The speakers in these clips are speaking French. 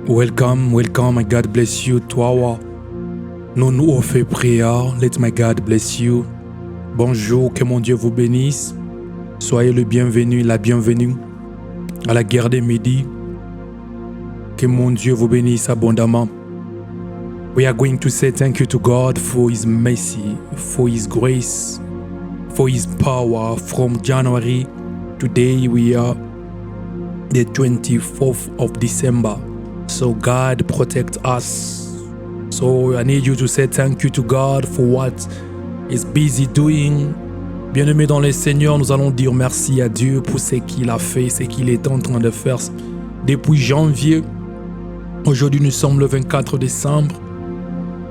Welcome, my God bless you to our non fait prière. Let my God bless you. Bonjour, que mon Dieu vous bénisse. Soyez le bienvenu, la bienvenue à la guerre des midis. Que mon Dieu vous bénisse abondamment. We are going to say thank you to God for His mercy, for His grace, for His power. From January, today we are the 24th of December. So God protect us. So I need you to say thank you to God for what He's busy doing. Bien-aimés dans le Seigneur, nous allons dire merci à Dieu pour ce qu'il a fait, ce qu'il est en train de faire depuis janvier. Aujourd'hui, nous sommes le 24 décembre.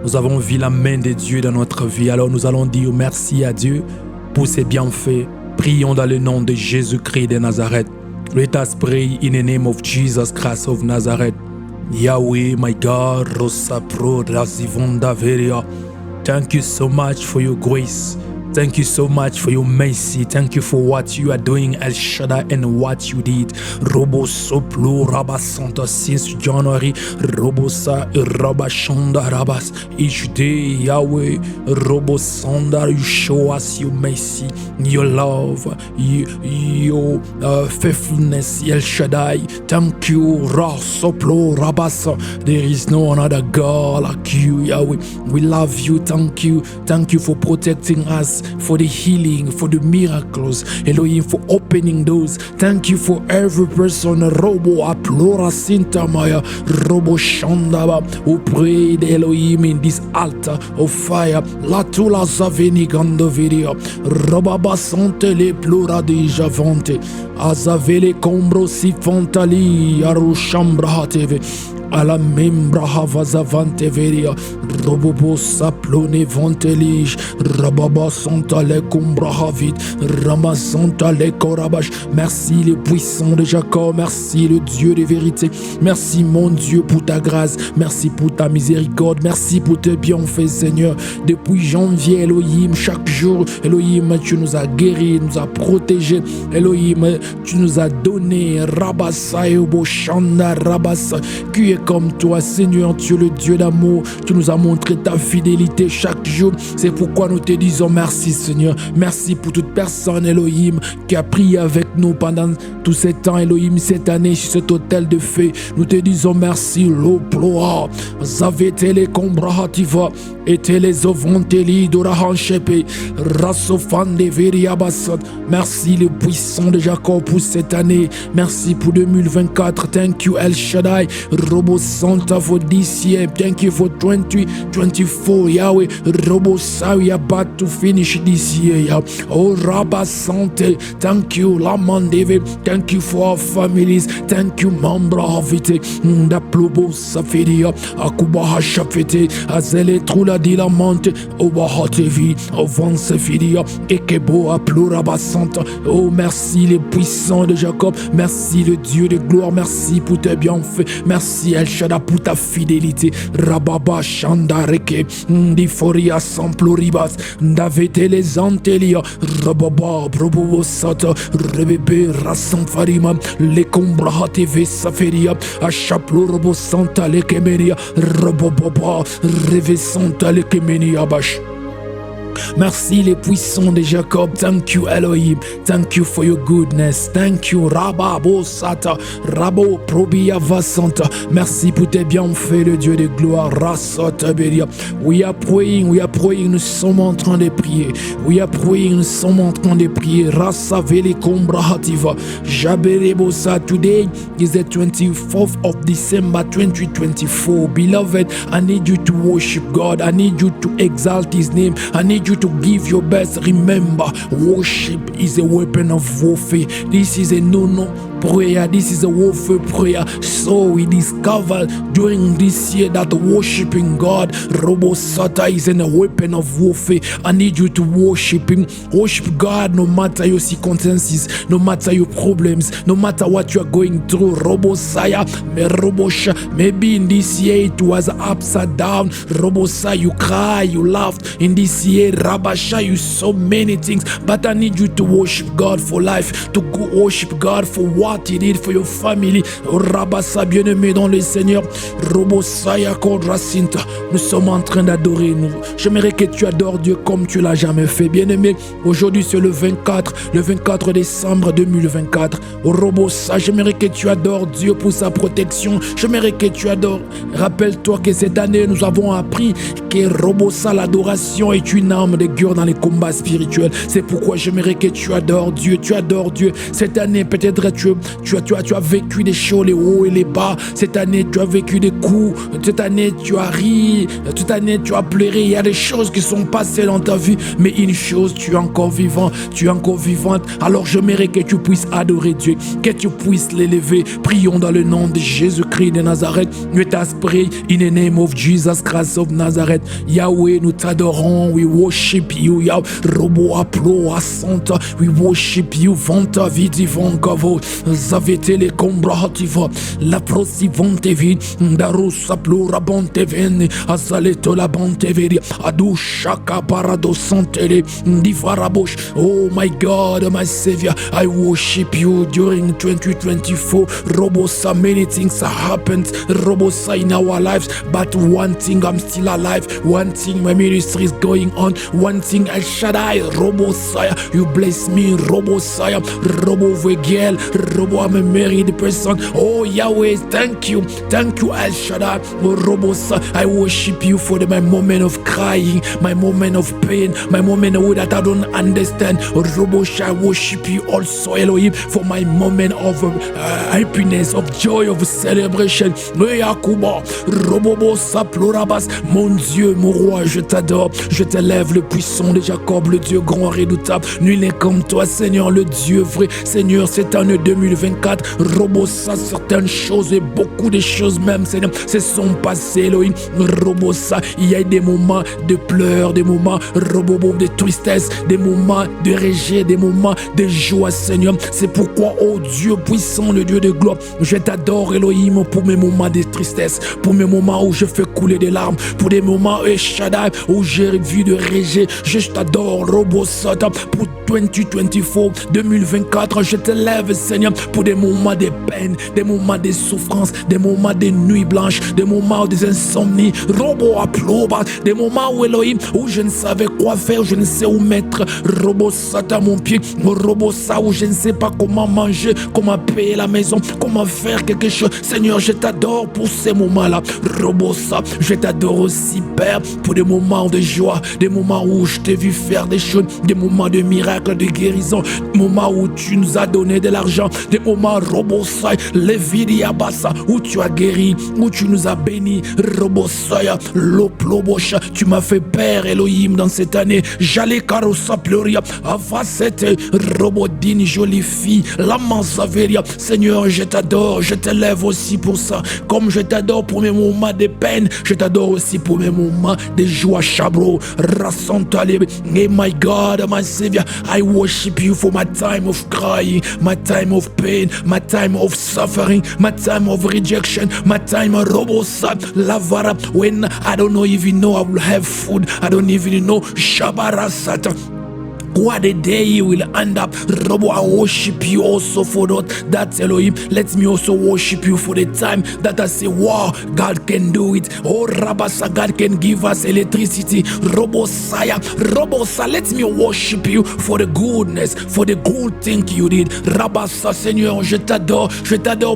Nous avons vu la main de Dieu dans notre vie. Alors nous allons dire merci à Dieu pour ses bienfaits. Prions dans le nom de Jésus-Christ de Nazareth. Let us pray in the name of Jesus Christ of Nazareth. Yahweh, my God, Rosa Pro, Razivonda Veria. Thank you so much for your grace. Thank you so much for your mercy. Thank you for what you are doing, El Shaddai, and what you did. Robo Soplo Rabasanta since January. Robosa Rabashanda Rabas. Each day, Yahweh, Robo Sanda, you show us your mercy, your love, your faithfulness, El Shaddai. Thank you, Ra Soplo Rabasa. There is no another God like you, Yahweh. We love you. Thank you. Thank you for protecting us, for the healing, for the miracles, Elohim, for opening doors. Thank you for every person, Robo Aplora Sintamaya, Robo Shandaba, who prayed, Elohim, in this altar of fire. Latula Zaveni Gandoviria, Robaba Sante le Plura de Javante, Azavele Combro Sifantali, Arushambra TV. A la membra havazavante veria, robobo saplone vantelige, rababa santa le combra havit, ramasanta le corabash. Merci le puissant de Jacob, merci le Dieu de vérité, merci mon Dieu pour ta grâce, merci pour ta miséricorde, merci pour tes bienfaits Seigneur. Depuis janvier Elohim, chaque jour Elohim, tu nous as guéris, nous as protégés, Elohim, tu nous as donné, rabassa et oboshanda rabassa, qui est comme toi, Seigneur, tu es le Dieu d'amour. Tu nous as montré ta fidélité chaque jour. C'est pourquoi nous te disons merci, Seigneur. Merci pour toute personne, Elohim, qui a prié avec nous pendant tout ce temps, Elohim, cette année, sur cet hôtel de feu. Nous te disons merci, l'oploa. Zavete les combrahativa, et les ovanteli d'orahanchepe, rasofan de veriabasad. Merci, le puissant de Jacob, pour cette année. Merci pour 2024. Thank you, El Shaddai. Robo Santa for this year. Thank you for 2024, Yahweh. Robo Sa, we are about to finish this year, Yahweh. Oh, Rabba Sante. Thank you, Laman David. Thank you for our families. Thank you, Mambra Havite. Da Plobo Safiria. Akuba Hashafete. Azele Trula Dilamante. Obahatevi. Ovan Safiria. Ekebo Apluraba Santa. Oh, merci, les puissants de Jacob. Merci, le Dieu de gloire. Merci pour tes bienfaits. Merci, El Shaddai, pour ta fidélité. Rababa Shandareke, Ndiforia Samploribas, Davete les Antelia, Rababa, Brobo Sata, Rebebe Rassamfarima, les Combra TV Saferia, Achaplorobo Santa Lekemeria, Rababa, Reve Santa Lekemenia Bash. Merci les puissants de Jacob. Thank you Elohim. Thank you for your goodness. Thank you Rababo Sata. Rabo Probia Vasanta. Merci pour tes bienfaits, le Dieu de gloire. Rasata Beria. We are praying. Nous sommes en train de prier. We are praying. Nous sommes en train de prier. Rasa Vele Kombra Hativa. Jaberebo Sa. Today is the 24th of December 2024. Beloved, I need you to worship God. I need you to exalt His name. I need you to give your best. Remember, worship is a weapon of warfare. This is a no prayer. This is a warfare prayer. So we discovered during this year that worshiping God, Robo Sata, is a weapon of warfare. I need you to worship Him. Worship God no matter your circumstances, no matter your problems, no matter what you are going through. Robo Saya, maybe in this year it was upside down. Robo Saya, you cry, you laughed. In this year, Rabasha, you so many things, but I need you to worship God for life, to worship God for what what he did for your family. Rabassa, bien-aimé dans le Seigneur. Robosaya Kodrasinta. Nous sommes en train d'adorer. J'aimerais que tu adores Dieu comme tu l'as jamais fait. Bien-aimé, aujourd'hui c'est le 24 décembre 2024. Robosa, j'aimerais que tu adores Dieu pour sa protection. J'aimerais que tu adores. Rappelle-toi que cette année, nous avons appris que Robosa, l'adoration est une arme de guerre dans les combats spirituels. C'est pourquoi j'aimerais que tu adores Dieu. Tu adores Dieu. Cette année, peut-être tu as vécu des choses, les hauts et les bas. Cette année, tu as vécu des coups. Cette année, tu as ri. Cette année, tu as pleuré. Il y a des choses qui sont passées dans ta vie. Mais une chose, tu es encore vivant. Tu es encore vivante. Alors, j'aimerais que tu puisses adorer Dieu. Que tu puisses l'élever. Prions dans le nom de Jésus-Christ de Nazareth. Let us pray in the name of Jesus Christ of Nazareth. Yahweh, nous t'adorons. We worship you. Yahweh, Robo Aplo Asanta. We worship you. Vanta vidi vonkavo. Zavete le combrativa. La prosivante vid. Darusa plura bonte vene. Azaleto la bonte vedi. Adu shaka parado santele. Divarabosh. Oh my God, my Savior. I worship you during 2024. Robosa, many things have happened. Robosa in our lives. But one thing, I'm still alive. One thing, my ministry is going on. One thing, El Shaddai. Robosa, you bless me. Robosa, Robo Vegel. Robo, I'm a married person. Oh Yahweh, thank you. Thank you, El Shaddai. Oh Robosa, I worship you for my moment of crying, my moment of pain, my moment that I don't understand. Oh Robosa, I worship you also, Elohim, for my moment of happiness, of joy, of celebration. Yakuba, Robobosa, Plorabas, mon Dieu, mon roi, je t'adore, je t'élève, le puissant de Jacob, le Dieu grand redoutable. Nul n'est comme toi, Seigneur, le Dieu vrai. Seigneur, cette année 2024, Robosa, certaines choses et beaucoup de choses même, Seigneur, se sont passées, Elohim. Robosa, il y a des moments de pleurs, des moments robobo de tristesse, des moments de rejet, des moments de joie, Seigneur. C'est pourquoi, oh Dieu puissant, le Dieu de gloire, je t'adore, Elohim, pour mes moments de tristesse, pour mes moments où je fais couler des larmes, pour des moments, Shaddai, où j'ai vu de rejet. Je t'adore, Robosata, pour 2024, 2024, je te lève, Seigneur, pour des moments de peine, des moments de souffrance, des moments de nuit blanche, des moments des insomnies, Robo Aploba, des moments où Elohim, où je ne savais quoi faire, je ne sais où mettre, Robosata mon pied, Robosa, où je ne sais pas comment manger, comment payer la maison, comment faire quelque chose. Seigneur, je t'adore pour ces moments-là, Robosa, je t'adore aussi, Père, pour des moments de joie, des moments où je t'ai vu faire des choses, des moments de miracles, de guérison, des moments où tu nous as donné de l'argent, des moments Robosai, Levidiabasa, où tu as guéri, où tu nous as bénis, Robosaya, Loplobosha, tu m'as fait Père Elohim dans cette année, j'allais Karosa Pleuria, Avasete, Robodine, jolie fille, la Mansaveria, Seigneur, je t'adore, je t'élève aussi pour ça, comme je t'adore pour mes moments de peine, je t'adore aussi pour mes moments de joie, Chabro, Rassantalib, hey my God, my Savior, I worship you for my time of crying, my time of pain, my time of suffering, my time of rejection, my time of robosa, lavara, when I don't even know I will have food, I don't even know Shabara Satan. What a day you will end up. Robo, I worship you also for that Elohim. Let me also worship you for the time that I say, wow, God can do it. Oh, Rabasa, God can give us electricity. Robosaya, Robosa, let me worship you for the goodness, for the good thing you did. Rabasa, Seigneur, je t'adore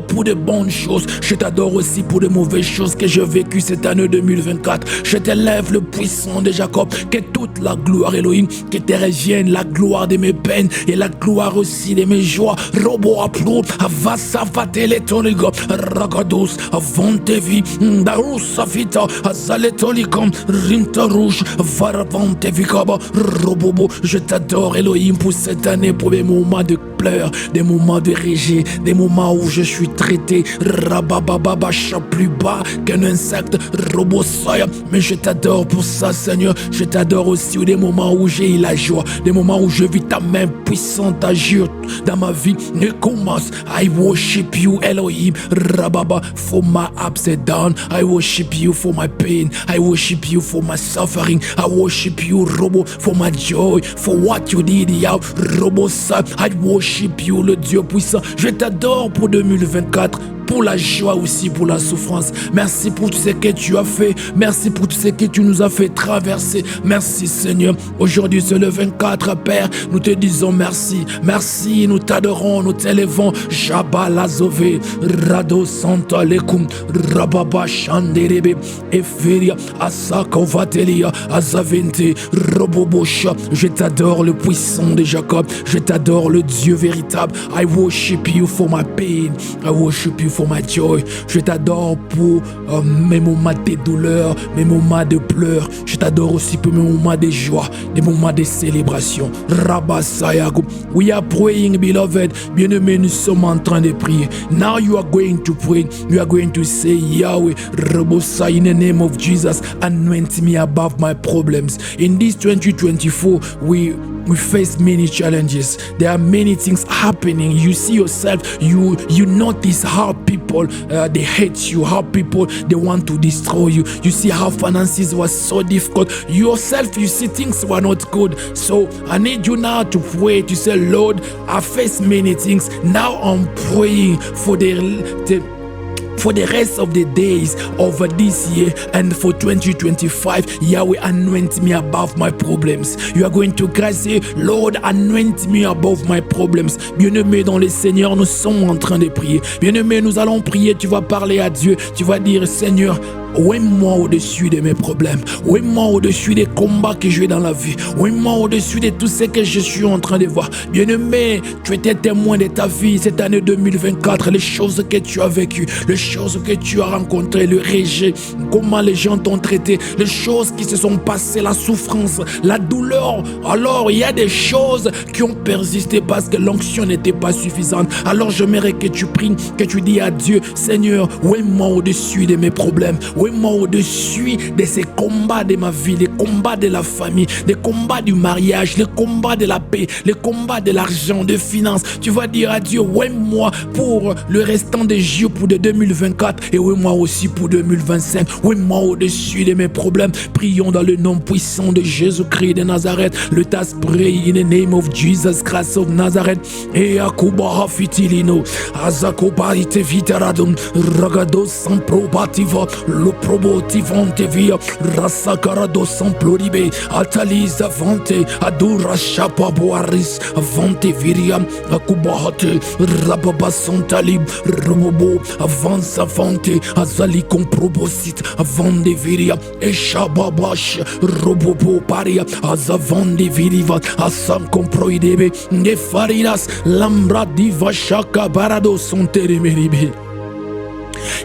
pour de bonnes choses. Je t'adore aussi pour de mauvaises choses que j'ai vécues cette année 2024. Je t'élève le puissant de Jacob, que toute la gloire, Elohim, que te revienne la gloire de mes peines et la gloire aussi de mes joies. Robo aplo, avasa fatele toligo, ragados, avantevi, darusa vita, azaletolikom, rinta rouge, varavante vikaba, robobo. Je t'adore, Elohim, pour cette année, pour mes moments de pleurs, des moments de rejet, des moments où je suis traité, rababababacha, plus bas qu'un insecte, robosoya. Mais je t'adore pour ça, Seigneur. Je t'adore aussi des moments où j'ai eu la joie, des moments moment où je vis ta main puissante agir dans ma vie, ne commence. I worship you, Elohim, Rababa, for my ups and downs. I worship you for my pain. I worship you for my suffering. I worship you, Robo, for my joy, for what you did, Yah, Robo, ça. I worship you, le Dieu puissant. Je t'adore pour 2024. Pour la joie aussi, pour la souffrance. Merci pour tout ce que tu as fait. Merci pour tout ce que tu nous as fait traverser. Merci Seigneur. Aujourd'hui c'est le 24, Père. Nous te disons merci. Merci, nous t'adorons, nous t'élevons. Jabalazove, Rado Santa Lekum, Rababa Shanderebe, Eferia, Asakovatelia, Azavente, Robobosha. Je t'adore le puissant de Jacob. Je t'adore le Dieu véritable. I worship you for my pain. I worship you for my joy. Je t'adore pour mes moments de douleur, mes moments de pleurs. Je t'adore aussi pour mes moments de joie, des moments de célébration. Rabasayago. We are praying, beloved. Bien-aimés, nous sommes en train de prier. Now you are going to pray. You are going to say, Yahweh, Rabosa, in the name of Jesus, anoint me above my problems. In this 2024, we face many challenges. There are many things happening. You see yourself, you notice how people they hate you, how people they want to destroy you. You see how finances was so difficult. Yourself, you see things were not good. So I need you now to pray, to say, Lord, I face many things. Now I'm praying for the rest of the days of this year and for 2025, Yahweh, anoint me above my problems. You are going to cry, say, Lord, anoint me above my problems. Bien-aimé dans le Seigneur, nous sommes en train de prier. Bien-aimé, nous allons prier. Tu vas parler à Dieu. Tu vas dire, Seigneur, oué-moi au-dessus de mes problèmes. Oué-moi au-dessus des combats que j'ai dans la vie. Oué-moi au-dessus de tout ce que je suis en train de voir. Bien-aimé, tu étais témoin de ta vie cette année 2024. Les choses que tu as vécues, les choses que tu as rencontrées, le rejet, comment les gens t'ont traité, les choses qui se sont passées, la souffrance, la douleur. Alors, il y a des choses qui ont persisté parce que l'onction n'était pas suffisante. Alors, j'aimerais que tu pries, que tu dis à Dieu, Seigneur, oué-moi au-dessus de mes problèmes. Oui-moi au-dessus de ces combats de ma vie, les combats de la famille, les combats du mariage, les combats de la paix, les combats de l'argent, de finances. Tu vas dire à Dieu, oui-moi pour le restant des jours, pour de 2024 et oui-moi aussi pour 2025. Oui-moi au-dessus de mes problèmes. Prions dans le nom puissant de Jésus-Christ de Nazareth. Let us pray in the name of Jesus Christ of Nazareth. Et Akuba Hafitilino, Azakoba ite viteradum, Ragado sans probativa. Lo probotivante via Rasakarado Samploribe Ataliza Vante Adura Shapa Boaris Avante Viria Akubahate Rababa Santalib Robobo Avanza Vante Azali Comprobosit Avande Viria Eshababash Robobo Paria Azavande Viriva Asam Comproidebe Nefarinas Lambra Diva Shaka Barado Sonteremeribe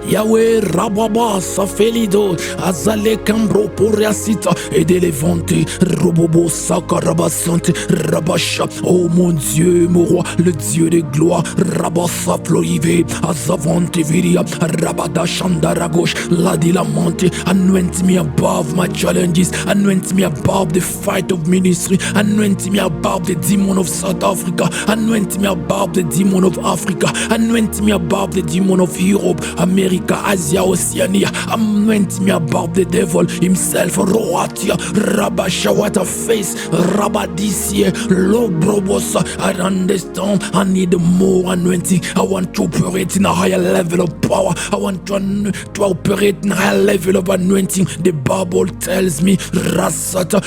Yahweh Rababa Safelido Azale Cambro Poriasita et de Levante Robobo Sakarabasante Rabasha. Oh mon Dieu, mon roi, le Dieu de gloire. Rabasa Florive Azavante Viria Rabada Shandaragosh Ladilamante. Anoint me above my challenges. Anoint me above the fight of ministry. Anoint me above the demon of South Africa. Anoint me above the demon of Africa. Anoint me above the demon of Europe, America, Asia, Oceania. Anoint me above the devil himself. Roatia, Rabasha, what a face. Rabadisia, Lord Brobosa. I understand. I need more anointing. I want to operate in a higher level of power. I want to operate in a higher level of anointing. The Bible tells me, Rasata,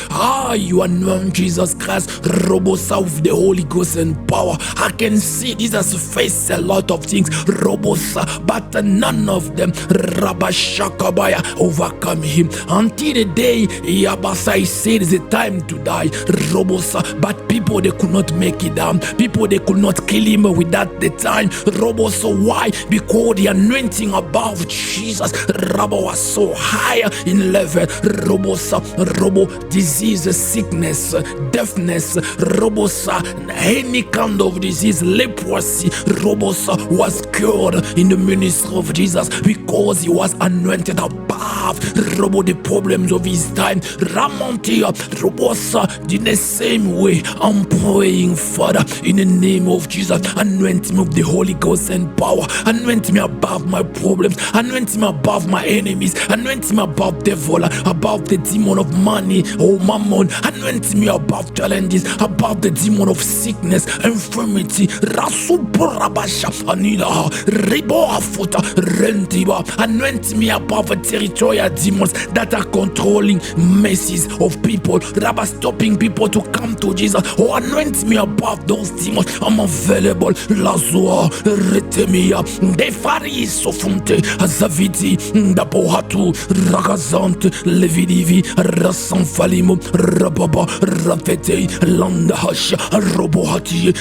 you anoint Jesus Christ, Robosa, with the Holy Ghost and power. I can see Jesus face a lot of things, Robosa, but none of them, Rabashakabaya, overcome him. Until the day Yabasa said it's the time to die, Robosa, but people they could not make it down. People they could not kill him without the time. Robosa, why? Because the anointing above Jesus, Rabo was so high in level. Robosa, Robo, disease, sickness, deafness, Robosa, any kind of disease, leprosy, Robosa was cured in the ministry of Jesus, because he was anointed above the problems of his time. Ramontia, Robosa, in the same way, I'm praying, Father, in the name of Jesus, anoint me with the Holy Ghost and power. Anoint me above my problems. Anoint me above my enemies. Anoint me above devil, above the demon of money, oh mammon. Anoint me above challenges, above the demon of sickness, infirmity. Rasuburabasha, Anila, Ribo Afuta, Rentiba. Anoint me above territorial demons that are controlling masses of people, that are stopping people to come to Jesus. Oh, anoint me above those demons. I'm available. Lazua, Retemia, Defari Sofunte, Azaviti, Dapohatu, Ragazante, Levidivi, Rasanfalimo, Rababa, Rafete, Landahash, Robohati,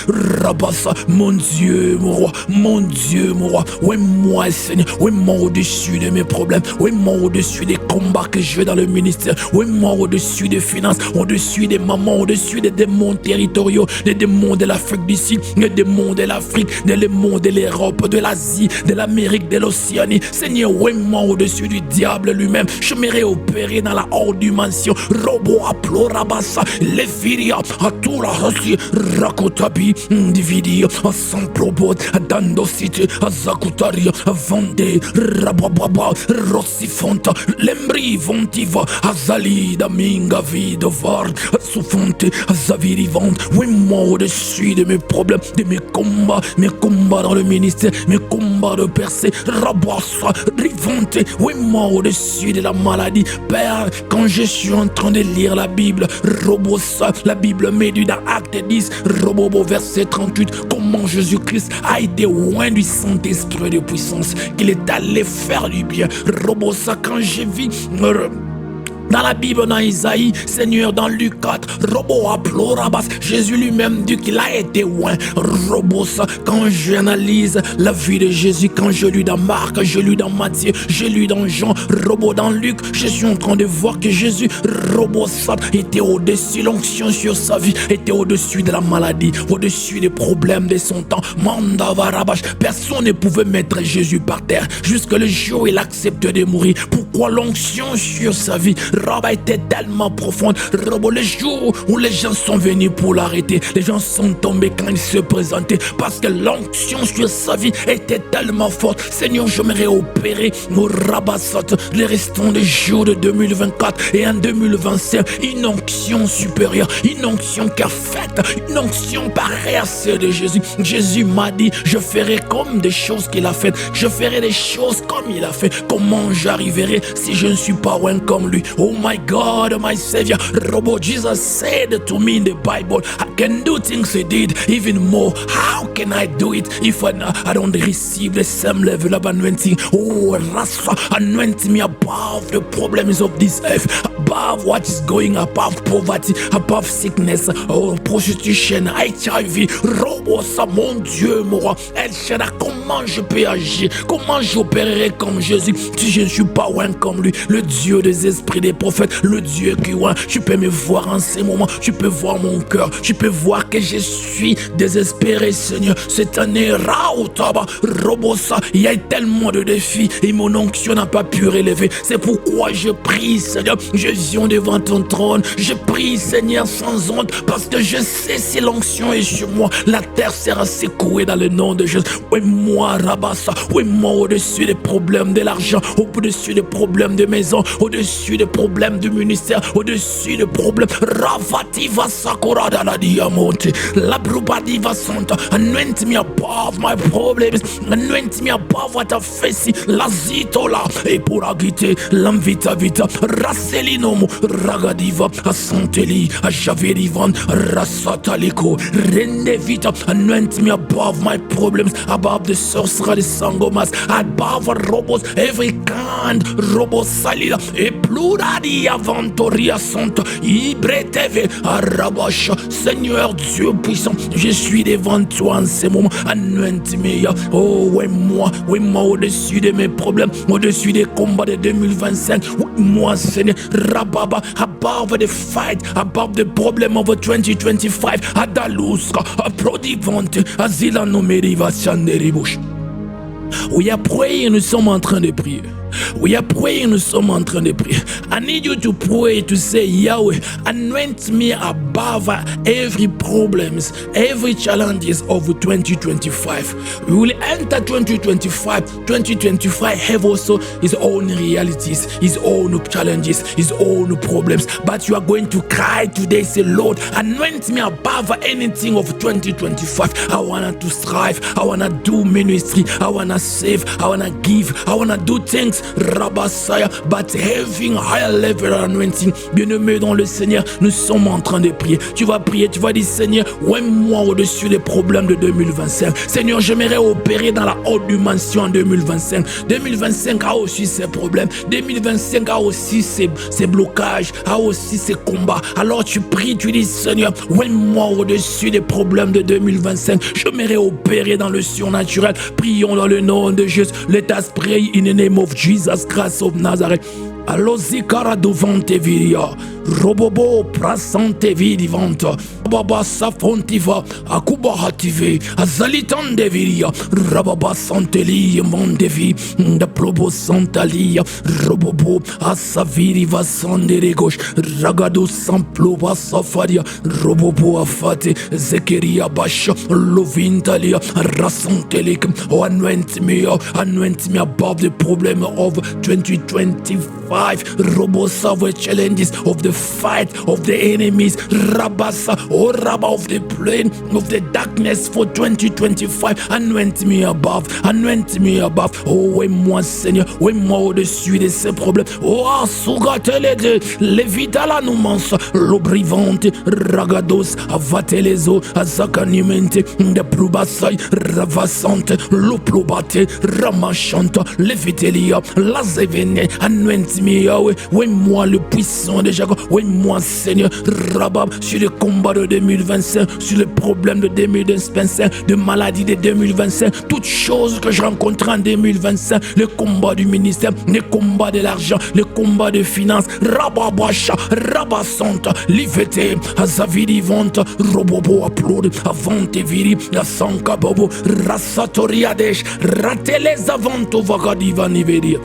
Rabassa. Mon Dieu, mon roi, oui, moi, Seigneur, oui, moi au-dessus de mes problèmes, oui, moi au-dessus des combats que je vais dans le ministère, oui, moi au-dessus des finances, au-dessus des mamans, au-dessus des démons territoriaux, des démons de l'Afrique du Sud, des démons de l'Afrique, des démons de l'Europe, de l'Asie, de l'Amérique, de l'Océanie. Seigneur, oui, moi au-dessus du diable lui-même, je m'irai opérer dans la haute dimension. Robo a plorabassa, les viria, à tout la Russie, Rakotabi, Dividi, à Samplobot, à Dandosite, à Zakutaria, à Vendée, Rabababa, Rossifonta, Lembri, Vontiva, à Zalida, Minga, Vidovar, à Soufonte, à Zavirivante. Oui, moi au-dessus de mes problèmes, de mes combats dans le ministère, mes combats de percée, Rabassa, Rivante. Oui, moi au-dessus de la maladie, Père, quand je suis en train de lire la Bible, Robosa, la Bible met du dans Acte 10, Robobo, verset 38, comment Jésus-Christ a été loin du Saint-Esprit de puissance, qu'il est allé faire du bien. Robosa, quand je vis dans la Bible, dans Isaïe, Seigneur, dans Luc 4, Robo Aplorabas, Jésus lui-même dit qu'il a été loin. Robos, quand j'analyse la vie de Jésus, quand je lis dans Marc, je lis dans Matthieu, je lis dans Jean, Robo dans Luc, je suis en train de voir que Jésus, Robosat, était au-dessus, l'onction sur sa vie, était au-dessus de la maladie, au-dessus des problèmes de son temps. Mandavarabash, personne ne pouvait mettre Jésus par terre, jusque le jour où il accepte de mourir. Pourquoi l'onction sur sa vie? Roba était tellement profonde. Robo, le jour où les gens sont venus pour l'arrêter, les gens sont tombés quand il se présentait, parce que l'onction sur sa vie était tellement forte. Seigneur, j'aimerais opérer nos rabassat les restants des jours de 2024 et en 2025. Une onction supérieure, une onction qui a fait, une onction pareille à celle de Jésus. Jésus m'a dit, je ferai comme des choses qu'il a faites, je ferai des choses comme il a fait. Comment j'arriverai si je ne suis pas loin comme lui? Oh my God, my Savior. Robo, Jesus said to me in the Bible, I can do things he did, even more. How can I do it if I don't receive the same level of anointing? Oh, Rasa, anoint me above the problems of this earth, above what is going, above poverty, above sickness, oh, prostitution, HIV. Robo, ça, mon Dieu, mon roi. El Shaddai, comment je peux agir? Comment j'opérerai comme Jésus si je ne suis pas loin comme lui? Le Dieu des esprits des prophètes, le Dieu qui loin. Tu peux me voir en ces moments, tu peux voir mon cœur, tu peux voir que je suis désespéré, Seigneur. Cette année, Raotaba, Robosa, il y a tellement de défis et mon onction n'a pas pu relever. C'est pourquoi je prie, Seigneur. Je viens devant ton trône, je prie, Seigneur, sans honte, parce que je sais si l'onction est sur moi, la terre sera secouée dans le nom de Jésus. Oui, moi, Rabassa, oui, moi, au-dessus des problèmes de l'argent, au-dessus des problèmes de maison, au-dessus des problèmes du ministère, au-dessus des problèmes. Ravativa Sakura da la diamante, la brubadiva santa. Anoint me above my problems, anoint me above what I face. La zitola, et pour agiter, l'envita vita, raselinomo, ragadiva, a santeli, a javerivan, rasataliko, rende vita. Anoint me above my problems, above the sorcerer, the sangomas, above robos, every kind, robos salida, et pluradi avantoria santa, ibreteve, arabasha. Seigneur Dieu puissant, je suis devant toi en ce moment. Anoint me, oh, oui, moi, au-dessus de mes problèmes, au-dessus des combats de 2025. Oui, moi, Seigneur, rababa, above the fight, above the problem of 2025, adaluska, aprodivante, azila numeriva sanderibush. We are praying, nous sommes en train de prier. We are praying, nous sommes en train de prier. I need you to pray to say, Yahweh, anoint me above every problems, every challenges of 2025. We will enter 2025. 2025 have also his own realities, his own challenges, his own problems. But you are going to cry today, say, Lord, anoint me above anything of 2025. I want to strive. I want to do ministry. I want to save. I want to give. I want to do things. Rabasaya, but having higher level anointing. Bien-aimé dans le Seigneur, nous sommes en train de prier. Tu vas prier, tu vas dire, Seigneur, moi au-dessus des problèmes de 2025. Seigneur, j'aimerais opérer dans la haute dimension en 2025. 2025 a aussi ses problèmes. 2025 a aussi ses blocages, a aussi ses combats. Alors tu pries, tu dis, Seigneur, moi au-dessus des problèmes de 2025. J'aimerais opérer dans le surnaturel. Prions dans le nom de Jésus. Let us pray in the name of Jesus Christ of Nazareth. Alozikara devante viria, robobo prasante vidivanta, baba safontiva, akuba hative, azalitande viria, rababa santeli mondevi, da probo santalia, robobo asaviri vasandere gauche, ragado samplo safaria, robobo afate, zekeria basha, lovintalia, rasantelik, anoint me above the problem of 2025. Robosa with challenges of the fight of the enemies. Rabasa, oh Rabba of the plane of the darkness for 2025. Anoint me above. Oh, oui, moi, Seigneur, oui, moi, au-dessus de ces problèmes. Oh, Asugatele, Levitala numans, l'obrivante, Ragados, Avatelezo, Azakanimente, de Plubasai, Ravasante, Loplobate, Ramachanta, Levitelia, Lazevene, anoint me. Oui, moi le puissant de Jacob, oui, moi Seigneur, Rabab, sur le combat de 2025, sur le problème de 2025, de maladie de 2025, toutes choses que je rencontre en 2025, le combat du ministère, le combat de l'argent, le combat de finances, Rababasha, Rabasanta, Livete, Azavidi Vanta, Robobo Applaud, Avante Viri, la Sanka Bobo, Rassatoriadesh, Rateles Avanto Vagadiva Niveria.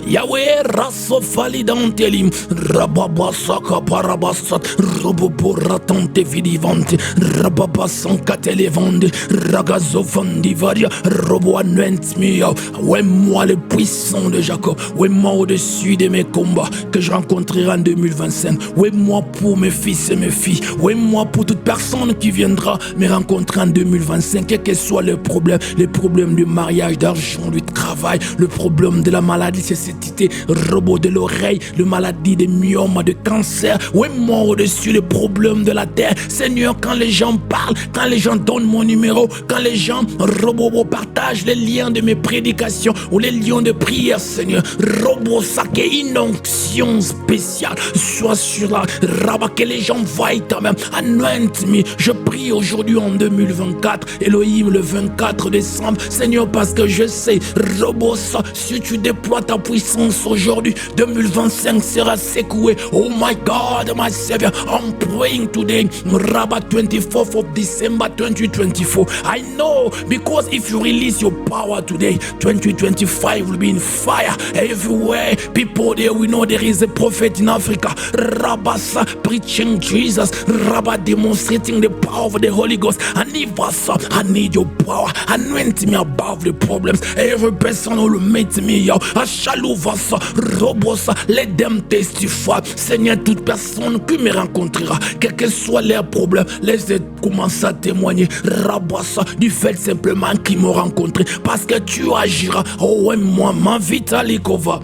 Yahweh rasofalidantelim rababasaka parabasat roboboratante vidivante rababasankatelevande ragazovandivaria robo anoint me. Ouais, moi le puissant de Jacob, ouais, moi au-dessus de mes combats que je rencontrerai en 2025. Ouais, moi pour mes fils et mes filles, ouais, moi pour toute personne qui viendra me rencontrer en 2025, quel que soit le problème du mariage, d'argent, du travail, le problème de la maladie, cécité, robot de l'oreille, le maladie de myome, de cancer. Oui, moi au-dessus des problèmes de la terre. Seigneur, quand les gens parlent, quand les gens donnent mon numéro, quand les gens robot partagent les liens de mes prédications ou les liens de prière, Seigneur, robot saké, une onction spéciale soit sur la rabat, que les gens voient ta main. Anoint me. Je prie aujourd'hui en 2024, Elohim, le 24 décembre, Seigneur, parce que je sais, robot, si tu déploies ta puissance aujourd'hui, 2025 sera secoué. Oh my God, my Savior, I'm praying today, Rabat 24th of December 2024. I know, because if you release your power today, 2025 will be in fire everywhere. People there, we know there is a prophet in Africa, Rabasa, preaching Jesus, Rabat demonstrating the power of the Holy Ghost. And if I need your power, anoint me above the problems. Every person who will meet me, yo, Achalouvasa, Robosa, let them testify. Seigneur, toute personne qui me rencontrera, quel que soit leur problème, laisse commencer à témoigner, Rabasa, du fait simplement qu'ils m'ont rencontré, parce que tu agiras. Oh ouais, moi, ma vitalikova,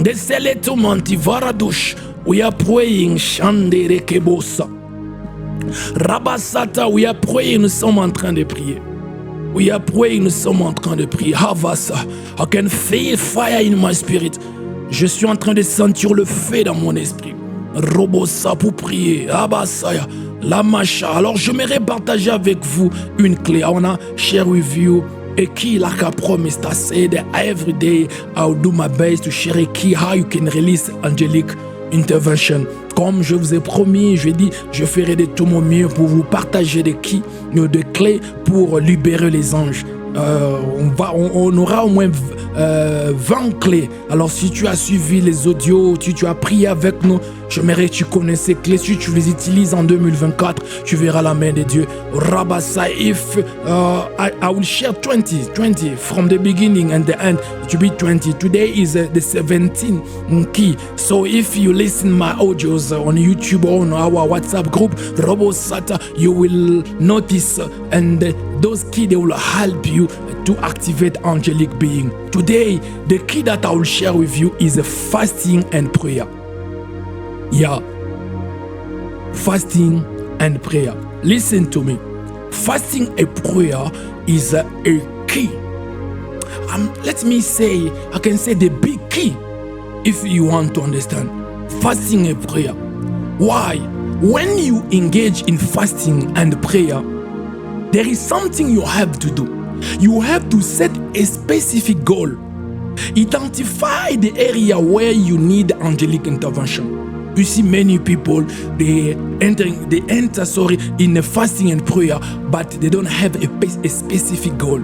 descele tu mantivaradouche. We are praying, Shandere Kebosa. Rabasata, we are praying, nous sommes en train de prier. We are praying, nous sommes en train de prier. Havasa, I can feel fire in my spirit. Je suis en train de sentir le feu dans mon esprit. Robosa pour prier. Abasaya, la macha. Alors je m'aimerais partager avec vous une clé. I wanna share with you a key, like I promised. I said that every day I'll do my best to share a key how you can release angelic intervention. Comme je vous ai promis, je dis, je ferai de tout mon mieux pour vous partager des clés pour libérer les anges. on aura au moins 20 clés. Alors si tu as suivi les audios, tu as prié avec nous, j'aimerais que tu connaisses ces clés. Si tu les utilises en 2024, tu verras la main de Dieu. Rabasa, if I will share 20 from the beginning and the end, it will be 20. Today is the 17th key. So if you listen my audios on YouTube or on our WhatsApp group, Robosata, you will notice and those keys, they will help you to activate angelic being. Today, the key that I will share with you is fasting and prayer. Yeah, fasting and prayer. Listen to me. Fasting and prayer is a key. Let me say, I can say the big key if you want to understand. Fasting and prayer. Why? When you engage in fasting and prayer, there is something you have to do. You have to set a specific goal. Identify the area where you need angelic intervention. You see many people, they enter in a fasting and prayer, but they don't have a specific goal.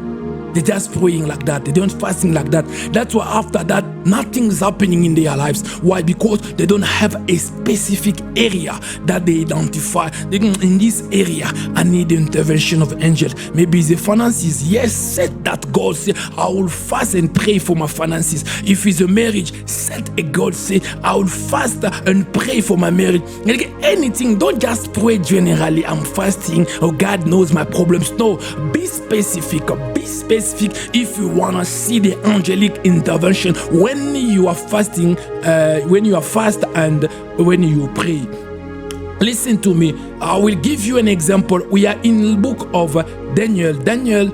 They're just praying like that. They don't fasting like that. That's why after that, nothing's happening in their lives. Why? Because they don't have a specific area that they identify. In this area, I need the intervention of angels. Maybe the finances. Yes, set that goal. Say, I will fast and pray for my finances. If it's a marriage, set a goal. Say, I will fast and pray for my marriage. Anything, don't just pray generally. I'm fasting. Oh, God knows my problems. No, be specific. Be specific if you want to see the angelic intervention when you are fasting, when you are fast and when you pray. Listen to me. I will give you an example. We are in the book of Daniel 9,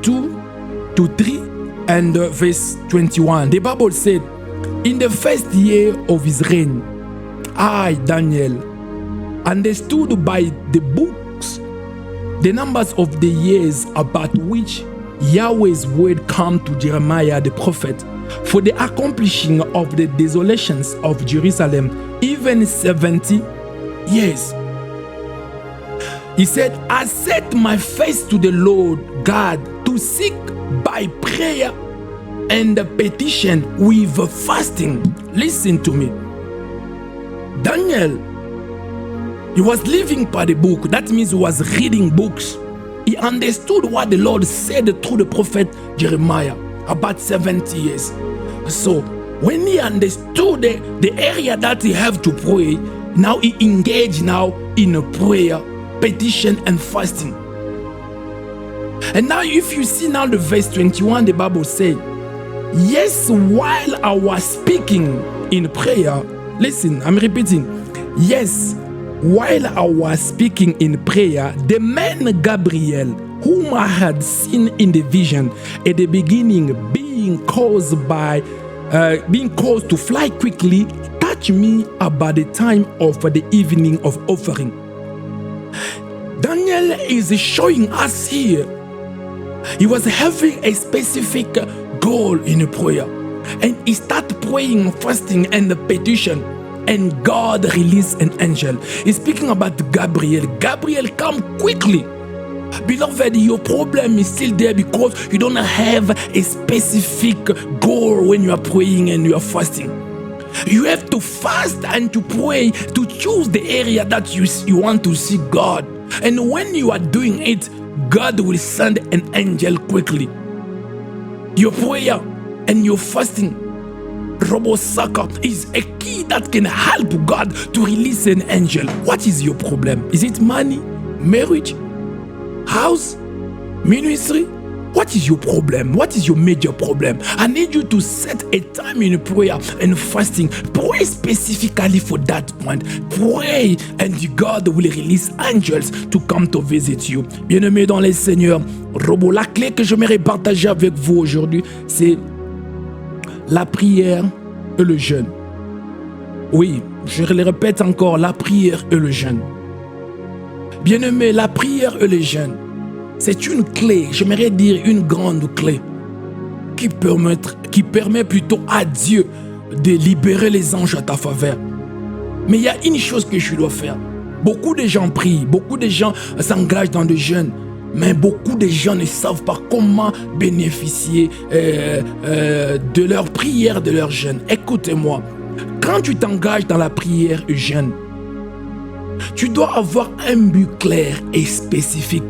2-3 and verse 21. The Bible said, in the first year of his reign, I, Daniel, understood by the books the numbers of the years about which Yahweh's word came to Jeremiah the prophet for the accomplishing of the desolations of Jerusalem, even 70 years. He said, I set my face to the Lord God to seek by prayer and petition with fasting. Listen to me. Daniel, he was living by the book. That means he was reading books. He understood what the Lord said through the prophet Jeremiah about 70 years. So when he understood the area that he have to pray, now he engaged now in a prayer, petition and fasting. And now if you see now the verse 21, the Bible says, yes, while I was speaking in prayer, listen, I'm repeating, yes, while I was speaking in prayer, the man Gabriel, whom I had seen in the vision at the beginning, being caused to fly quickly, touched me about the time of the evening of offering. Daniel is showing us here. He was having a specific goal in prayer, and he started praying, fasting, and petition. And God released an angel. He's speaking about Gabriel. Gabriel, come quickly. Beloved, your problem is still there because you don't have a specific goal when you are praying and you are fasting. You have to fast and to pray to choose the area that you want to see God. And when you are doing it, God will send an angel quickly. Your prayer and your fasting, Robosaka, is a key that can help God to release an angel. What is your problem? Is it money, marriage, house, ministry? What is your problem? What is your major problem? I need you to set a time in prayer and fasting. Pray specifically for that point. Pray and God will release angels to come to visit you. Bien-aimés dans les Seigneurs, Robo, la clé que j'aimerais partager avec vous aujourd'hui, c'est la prière et le jeûne. Oui, je le répète encore, la prière et le jeûne. Bien-aimés, la prière et le jeûne, c'est une clé, j'aimerais dire une grande clé, qui permet plutôt à Dieu de libérer les anges à ta faveur. Mais il y a une chose que je dois faire. Beaucoup de gens prient, beaucoup de gens s'engagent dans le jeûne. Mais beaucoup de gens ne savent pas comment bénéficier de leur prière, de leur jeûne. Écoutez-moi, quand tu t'engages dans la prière et jeûne, tu dois avoir un but clair et spécifique.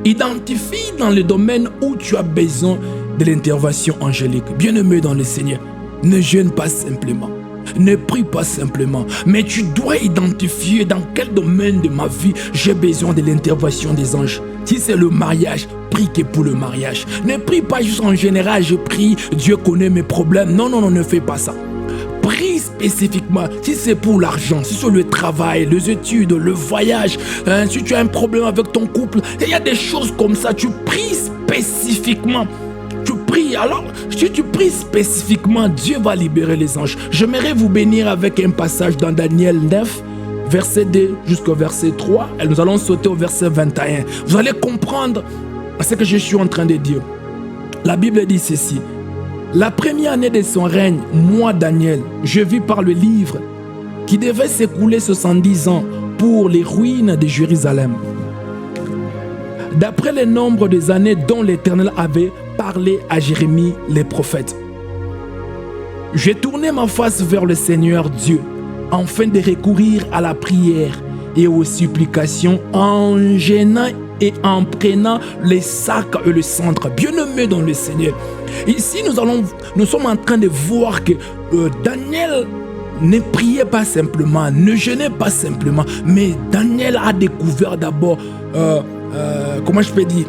Identifie dans le domaine où tu as besoin de l'intervention angélique. Bien-aimé dans le Seigneur, ne jeûne pas simplement. Ne prie pas simplement, mais tu dois identifier dans quel domaine de ma vie j'ai besoin de l'intervention des anges. Si c'est le mariage, prie que pour le mariage. Ne prie pas juste en général, je prie, Dieu connaît mes problèmes. Non, non, non, ne fais pas ça. Prie spécifiquement, si c'est pour l'argent, si c'est le travail, les études, le voyage, si tu as un problème avec ton couple, il y a des choses comme ça, tu pries spécifiquement. Tu pries, alors si tu pries spécifiquement, Dieu va libérer les anges. J'aimerais vous bénir avec un passage dans Daniel 9, verset 2 jusqu'au verset 3. Et nous allons sauter au verset 21. Vous allez comprendre ce que je suis en train de dire. La Bible dit ceci. La première année de son règne, moi Daniel, je vis par le livre qui devait s'écouler 70 ans pour les ruines de Jérusalem. D'après le nombre des années dont l'Éternel avait parlé à Jérémie le prophète. J'ai tourné ma face vers le Seigneur Dieu afin de recourir à la prière et aux supplications en gênant et en prenant les sacs et le centre. Bien-aimé dans le Seigneur. Ici, nous sommes en train de voir que Daniel ne priait pas simplement, ne jeûnait pas simplement, mais Daniel a découvert d'abord, comment je peux dire,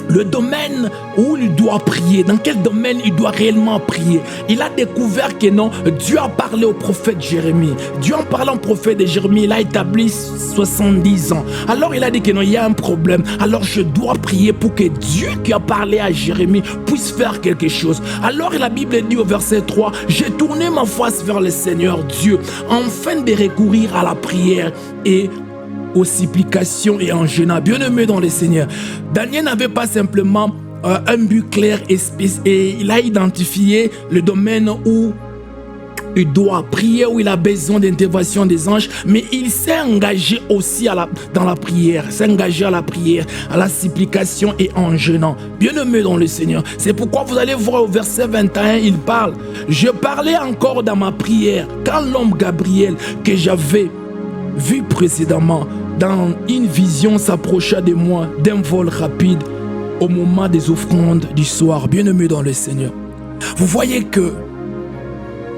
le domaine où il doit prier, dans quel domaine il doit réellement prier. Il a découvert que non, Dieu a parlé au prophète Jérémie. Dieu en parlant au prophète de Jérémie, il a établi 70 ans. Alors il a dit que non, il y a un problème. Alors je dois prier pour que Dieu qui a parlé à Jérémie puisse faire quelque chose. Alors la Bible dit au verset 3, j'ai tourné ma face vers le Seigneur Dieu, afin de recourir à la prière et aux supplications et en jeûnant. Bien-aimé dans le Seigneur, Daniel n'avait pas simplement un but clair et il a identifié le domaine où il doit prier, où il a besoin d'intervention des anges, mais il s'est engagé aussi dans la prière, s'est engagé à la prière, à la supplication et en jeûnant. Bien-aimé dans le Seigneur, c'est pourquoi vous allez voir au verset 21, il parle, je parlais encore dans ma prière quand l'homme Gabriel que j'avais vu précédemment dans une vision s'approcha de moi d'un vol rapide au moment des offrandes du soir. Bien-aimé dans le Seigneur, vous voyez que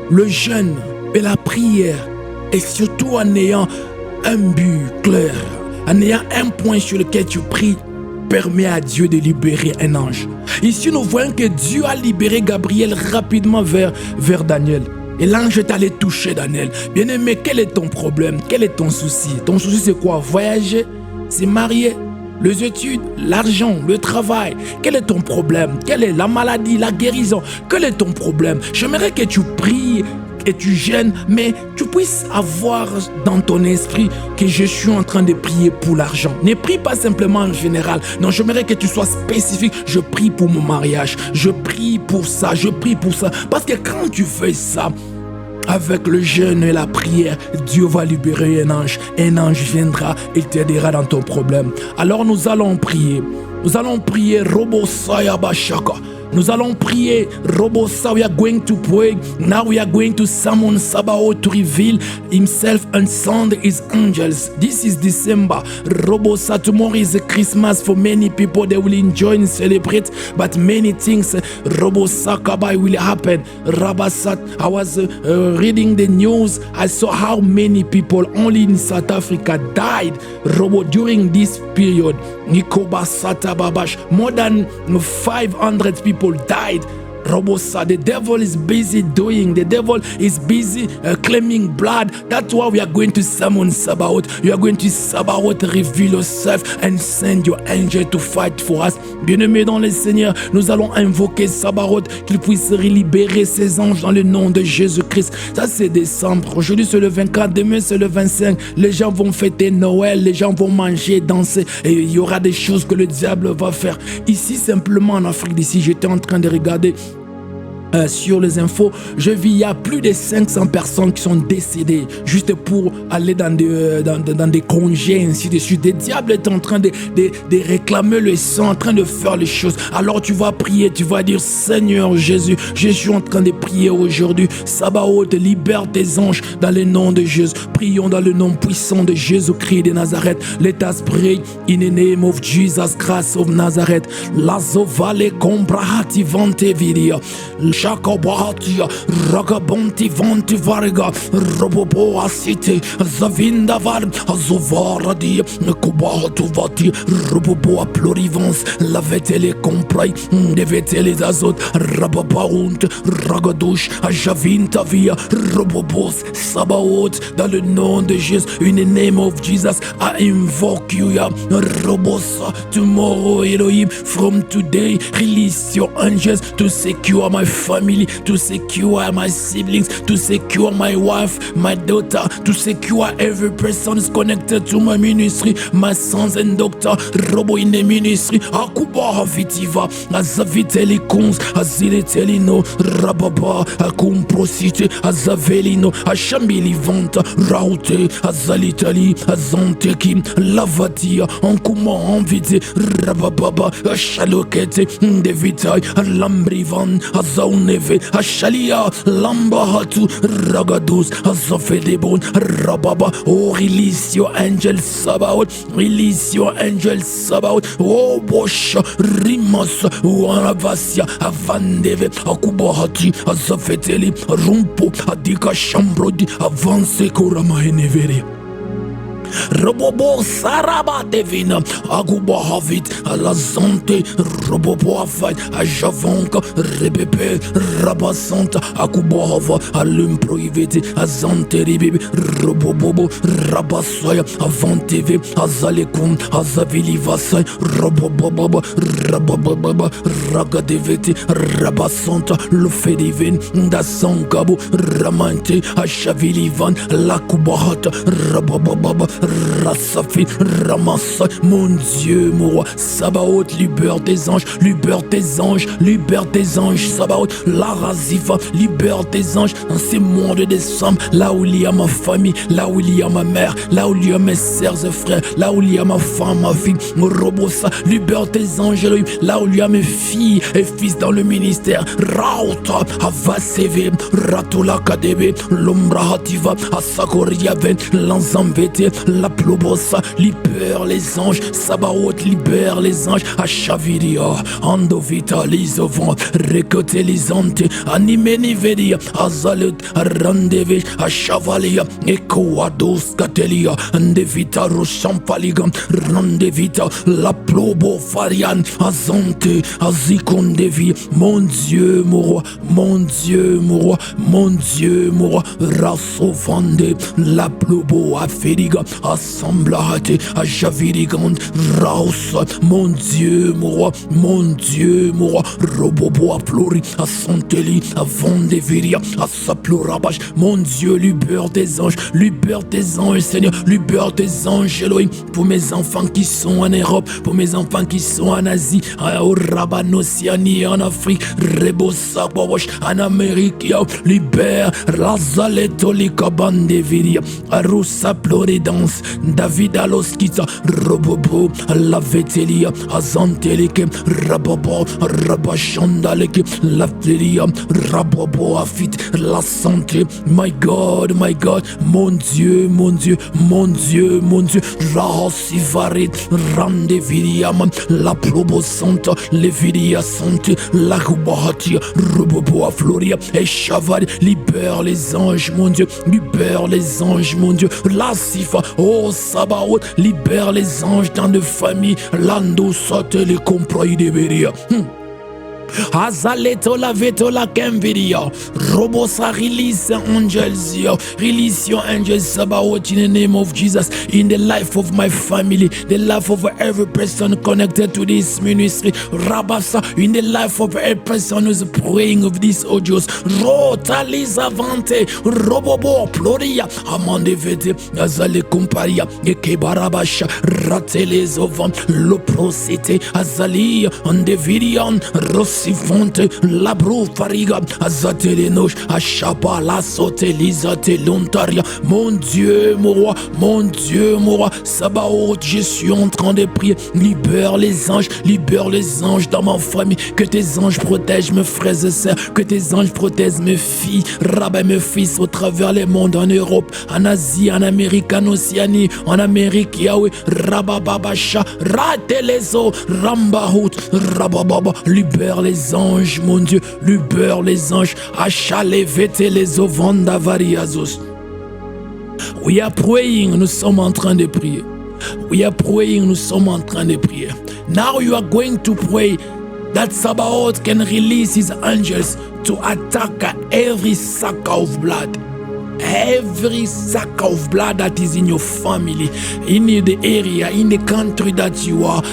le jeûne et la prière, et surtout en ayant un but clair, en ayant un point sur lequel tu pries, permet à Dieu de libérer un ange. Ici nous voyons que Dieu a libéré Gabriel rapidement vers Daniel. Et l'ange est allé toucher Daniel. Bien-aimé, quel est ton problème? Quel est ton souci? Ton souci c'est quoi? Voyager? C'est marier? Les études? L'argent? Le travail? Quel est ton problème? Quelle est la maladie? La guérison? Quel est ton problème? J'aimerais que tu pries et tu jeûnes, mais tu puisses avoir dans ton esprit que je suis en train de prier pour l'argent. Ne prie pas simplement en général. Non, j'aimerais que tu sois spécifique. Je prie pour mon mariage. Je prie pour ça. Je prie pour ça. Parce que quand tu fais ça, avec le jeûne et la prière, Dieu va libérer un ange. Un ange viendra et t'aidera dans ton problème. Alors nous allons prier. Nous allons prier Robo Sayabashaka. Nous allons prier Robosa. We are going to pray. Now we are going to summon Sabaoth to reveal himself and send his angels. This is December. Robosa, tomorrow is Christmas for many people. They will enjoy and celebrate, but many things Robosa Kabai will happen. Rabasat, I was reading the news. I saw how many people only in South Africa died during this period. Nikoba Sata Babash. More than 500 people died. Robosa, the devil is busy doing. The devil is busy claiming blood. That's why we are going to summon Sabaoth. You are going to Sabaoth, reveal yourself and send your angel to fight for us. Bien-aimés dans le Seigneur, nous allons invoquer Sabaoth, qu'il puisse libérer ses anges dans le nom de Jésus-Christ. Ça c'est décembre. Aujourd'hui c'est le 24, demain c'est le 25. Les gens vont fêter Noël, les gens vont manger, danser et il y aura des choses que le diable va faire. Ici simplement en Afrique d'ici, j'étais en train de regarder sur les infos, je vis, il y a plus de 500 personnes qui sont décédées juste pour aller dans des congés, ainsi de suite. Le diable est en train de réclamer le sang, en train de faire les choses. Alors tu vas prier, tu vas dire: Seigneur Jésus, je suis en train de prier aujourd'hui. Sabaoth, libère tes anges dans le nom de Jésus. Prions dans le nom puissant de Jésus-Christ de Nazareth. Let us pray in the name of Jesus Christ of Nazareth. Lazovale comprahati vante vidia. Shakabahatia, Ragabonti Vanti Varga, Roboboa City, Zavindavar, Azovaradi, Kubahatu Vati, Roboboa Plurivance, Lavetele Comprai, Devetele Azot, Rababaunt, Ragadush, Ajavinta Via, Robobos, Sabaoth, dans le nom de Jésus, in the name of Jesus, I invoke you, Robosa, tomorrow, Elohim, from today, release your angels to secure my family, to secure my siblings, to secure my wife, my daughter, to secure every person is connected to my ministry, my sons and daughter, Robo in the ministry, Akuba Havitiva, Azaviteli Kons, Aziletelino, Rababa, Akumprosite, Azavelino, Ashambili Vanta, Raute, Azalitali, Azanteki, Lavatia, Ankuma Anvite, Rababa, Ashalokete, Devitai, Lambrivan, Azauneve, Ashalia, Lambahatu, Ragadus, Azafedebon, Rababa. Oh, release your angels, Sabaoth, release your angels, Sabaoth. Oh, Bosh, Rimas, Wanavasia, Avandeve, Akubahati, Azafeteli, Rumpo, Adika Shambrodi, Avance Koramaheneveri. Robobo Saraba Devina, Aguba Havit, Alazante, Robobo Afait, Ajavanka, Rebebe, Rabasanta, Akubahava, Alumproivete, Azante Ribibi, Robobobo, Rabasaya, Avanteve, Azalekun, Azavili Vasai, Robobaba, Rabababa, Ragadevete, Rabasanta, Lufedivin, Dasankabo, Ramante, Ashavilivan, Lakubahata, Rabababa, Rassafi, Ramassa, mon Dieu, mon roi, Sabaoth, libère tes anges, libère tes anges, libère tes anges, Sabaoth, la Razifa, libère tes anges dans ces mondes des sommes, là où il y a ma famille, là où il y a ma mère, là où il y a mes sœurs et frères, là où il y a ma femme, ma fille, mon Robosa, libère tes anges, là où il y a mes filles et fils dans le ministère, Rauta, Avaseve, Ratula Kadebe, Lombrahativa, Asakoriaven, Lanzambete, la Plobosa, libère les anges, Sabaoth, libère les anges, Achaviria, Andovita, Lisovant, Recotelizante, Animeniveria, Azalut, Randeve, Achavalia, Ecoados, Catelia, Andevita, Rochampaligam, Randevita, la Plobo, Farian, Azante, Azikondevi, mon Dieu, mon roi, mon Dieu, mon roi, mon Dieu, mon roi, Rasovande, la Plobo, Aferiga, Assemblate, Ajavirigand, Raus, mon Dieu, mon roi, mon Dieu, mon roi, Robobo, Flori, Asanteli, Avandeviria, Asaplorabash, mon Dieu, libère tes anges, Seigneur, libère tes anges, Elohim, pour mes enfants qui sont en Europe, pour mes enfants qui sont en Asie, au Rabat, en Océanie, en Afrique, Rebosa, en Amérique, libère, Razaleto, Likabandeviria, Arusa, Floridance, David Aloskita, Robobo, Lavetelia, Azantelike, Rababo, Rabashandaleke, Lavetelia, Rabobo Afit, la santé, my God, mon Dieu, mon Dieu, mon Dieu, mon Dieu, Rahosivarit, Randeviriam, la Plobo Santa, Leviria Santé, la Rubahatia, Robobo Floria, et Chaval, libère les anges, mon Dieu, libère les anges, mon Dieu, la Sifa, oh Sabaoth, libère les anges dans de famille, Lando Sote, les comprois de Beria. Azaleto la veto la Camvidia, Robosa, release angels, release your angels, Sabaoth, in the name of Jesus, in the life of my family, the life of every person connected to this ministry, Rabasa, in the life of every person who's praying of these audios, Rotaliza Vante, Robobo, Ploria, Amande Vete, Azale Comparia, Ekebarabasha, Ratelezovan, Loprosite, Azali, Andevidian, Ros. Sivonte, Labro Fariga, Azatelenoche, Achapa, la Sotelizate, Lontaria. Mon Dieu, mon roi, Sabaoth, je suis en train de prier. Libère les anges dans ma famille. Que tes anges protègent mes frères et sœurs. Que tes anges protègent mes filles, Rabbin, mes fils au travers les mondes, en Europe, en Asie, en Amérique, en Océanie, en Amérique, Yahweh, Rabababasha, Ratelezo, Rambahout, Rabababa, libère les anges, mon Dieu, libère les anges, Achalevete Vanda Variazos. We are praying, nous sommes en train de prier. We are praying, nous sommes en train de prier. Now you are going to pray that Sabaoth can release his angels to attack every sack of blood. Every sack of blood that is in your family, in the area, in the country that you are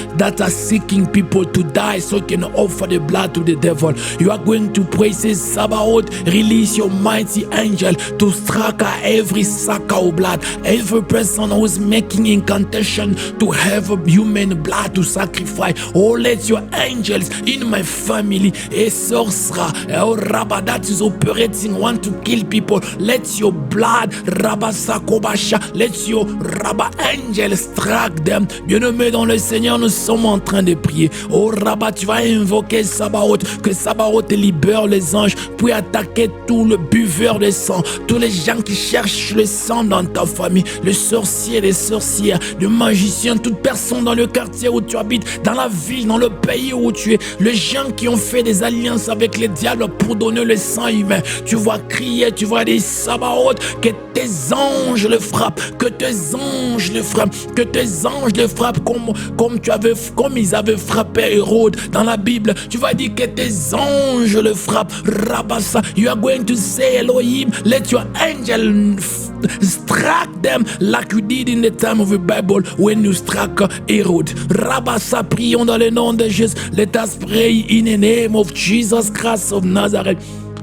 seeking people to die so you can offer the blood to the devil. You are going to pray, says Sabaoth, release your mighty angel to strike every sack of blood. Every person who is making incantation to have human blood to sacrifice. Oh, let your angels in my family, a sorcerer, oh, Rabba, that is operating, want to kill people. Let your blood, Rabba Sakobasha, let your Rabba angels strike them. Bien-aimés dans le Seigneur, nous sommes en train de prier. Oh Rabba, tu vas invoquer Sabaoth, que Sabaoth libère les anges pour attaquer tout le buveur de sang, tous les gens qui cherchent le sang dans ta famille, le sorcier, les sorcières, le magicien, toute personne dans le quartier où tu habites, dans la ville, dans le pays où tu es, les gens qui ont fait des alliances avec les diables pour donner le sang humain. Tu vas crier, tu vas dire Sabaoth, que tes anges le frappent, que tes anges le frappent, que tes anges le frappent comme ils avaient frappé Hérode dans la Bible. Tu vas dire que tes anges le frappent. Rabassa, you are going to say Elohim, let your angel strike them like you did in the time of the Bible when you struck Herod. Rabassa, prions dans le nom de Jésus. Let us pray in the name of Jesus Christ of Nazareth.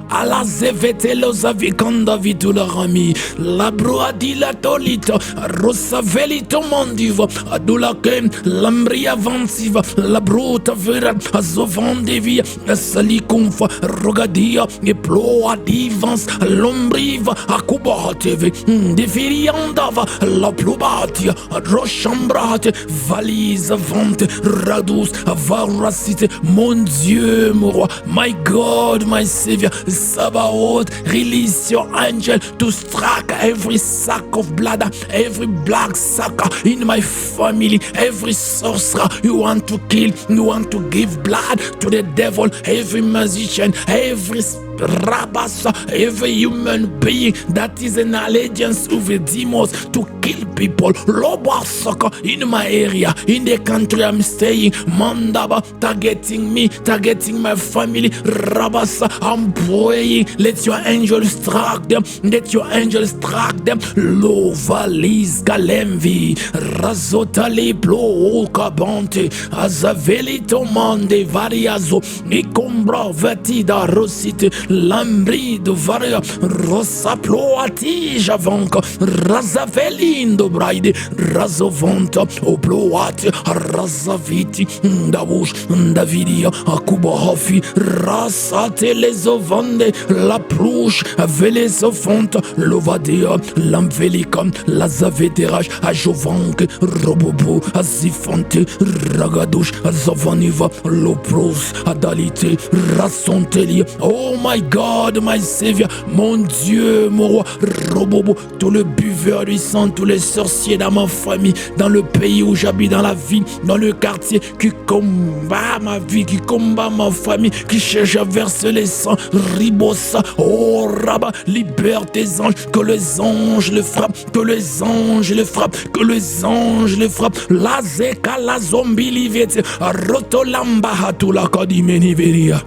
Ala zevetelo zavikanda vitula rami la broa di la tolita rosavelito mondiva adula kem lambria vansiva la bruta vera azovandevia salikumfa rogadia e ploa divans lombriva akuba tv defiriandava la plubatia rochambrate valise vante radus avaracite. Mon Dieu, mon roi, my God, my Savior, Sabaoth, release your angel to strike every sack of blood, every black sack in my family, every sorcerer you want to kill, you want to give blood to the devil, every magician, every Rabasa, every human being that is in allegiance with the demons to kill people. Lobasaka in my area, in the country I'm staying, Mandaba, targeting me, targeting my family. Rabasa, I'm praying, let your angels strike them, let your angels strike them. Lovalis Galemvi, Razotali Plo Kabante, Azaveli Tomande Variazo, Nicombra Vetida Rosite. Lambrido varia rosa ploati javanka razavelindo braide razovonta oploati razaviti davush davidia akubahafi rasate lezovande la plouche velezovonta lovadia lamvelika lazaveteraj ajovanke robobo azifante ragadush azavaniva lopros adalite rasontelia. Oh my God, my Savior, mon Dieu, mon roi, Robobo, tout le buveur du sang, tous les sorciers dans ma famille, dans le pays où j'habite, dans la ville, dans le quartier, qui combat ma vie, qui combat ma famille, qui cherche à verser les sangs, Ribosa, oh Rabat, libère tes anges, que les anges le frappent, que les anges le frappent, que les anges le frappent, la zeka, la zombie livete, rotolamba hatula kadimeniveria.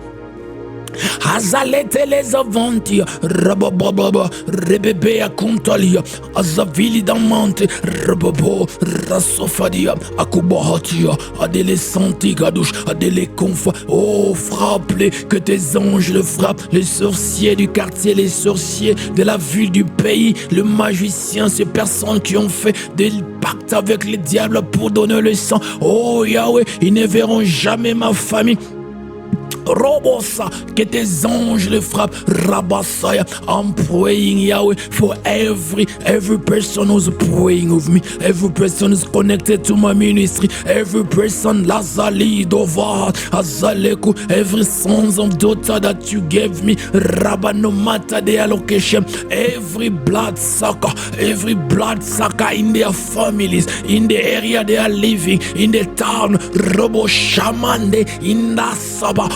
Azalete les avanti, rabababa, rebebea contalia, azavili damante, rababo, rasofadia, akubahatia, adele santi gadouche, adele confa. Oh, frappe-les, que tes anges le frappent, les sorciers du quartier, les sorciers de la ville du pays, le magicien, ces personnes qui ont fait des pactes avec les diables pour donner le sang. Oh Yahweh, ils ne verront jamais ma famille. Robosa, que tes anges le frappent. Rabasaya, I'm praying, Yahweh, for every person who's praying with me, every person who's connected to my ministry, every person, Lazali, Dova, Azaleku, every sons of daughter that you gave me, Rabba, no matter the allocation, every blood sucker in their families, in the area they are living, in the town, Robo Shamande, in the Saba,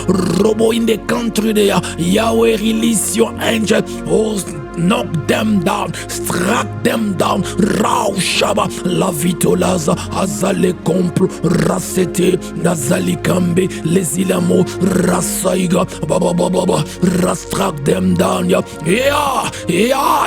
Robo in the country there, Yahweh, release your angel, oh, knock them down, strike them down, Rao Shaba, La Vitolaza, Azale Complo, Rasete, Nazali Kambe, Les Ilamo, Rasaiga, Baba, strike them down,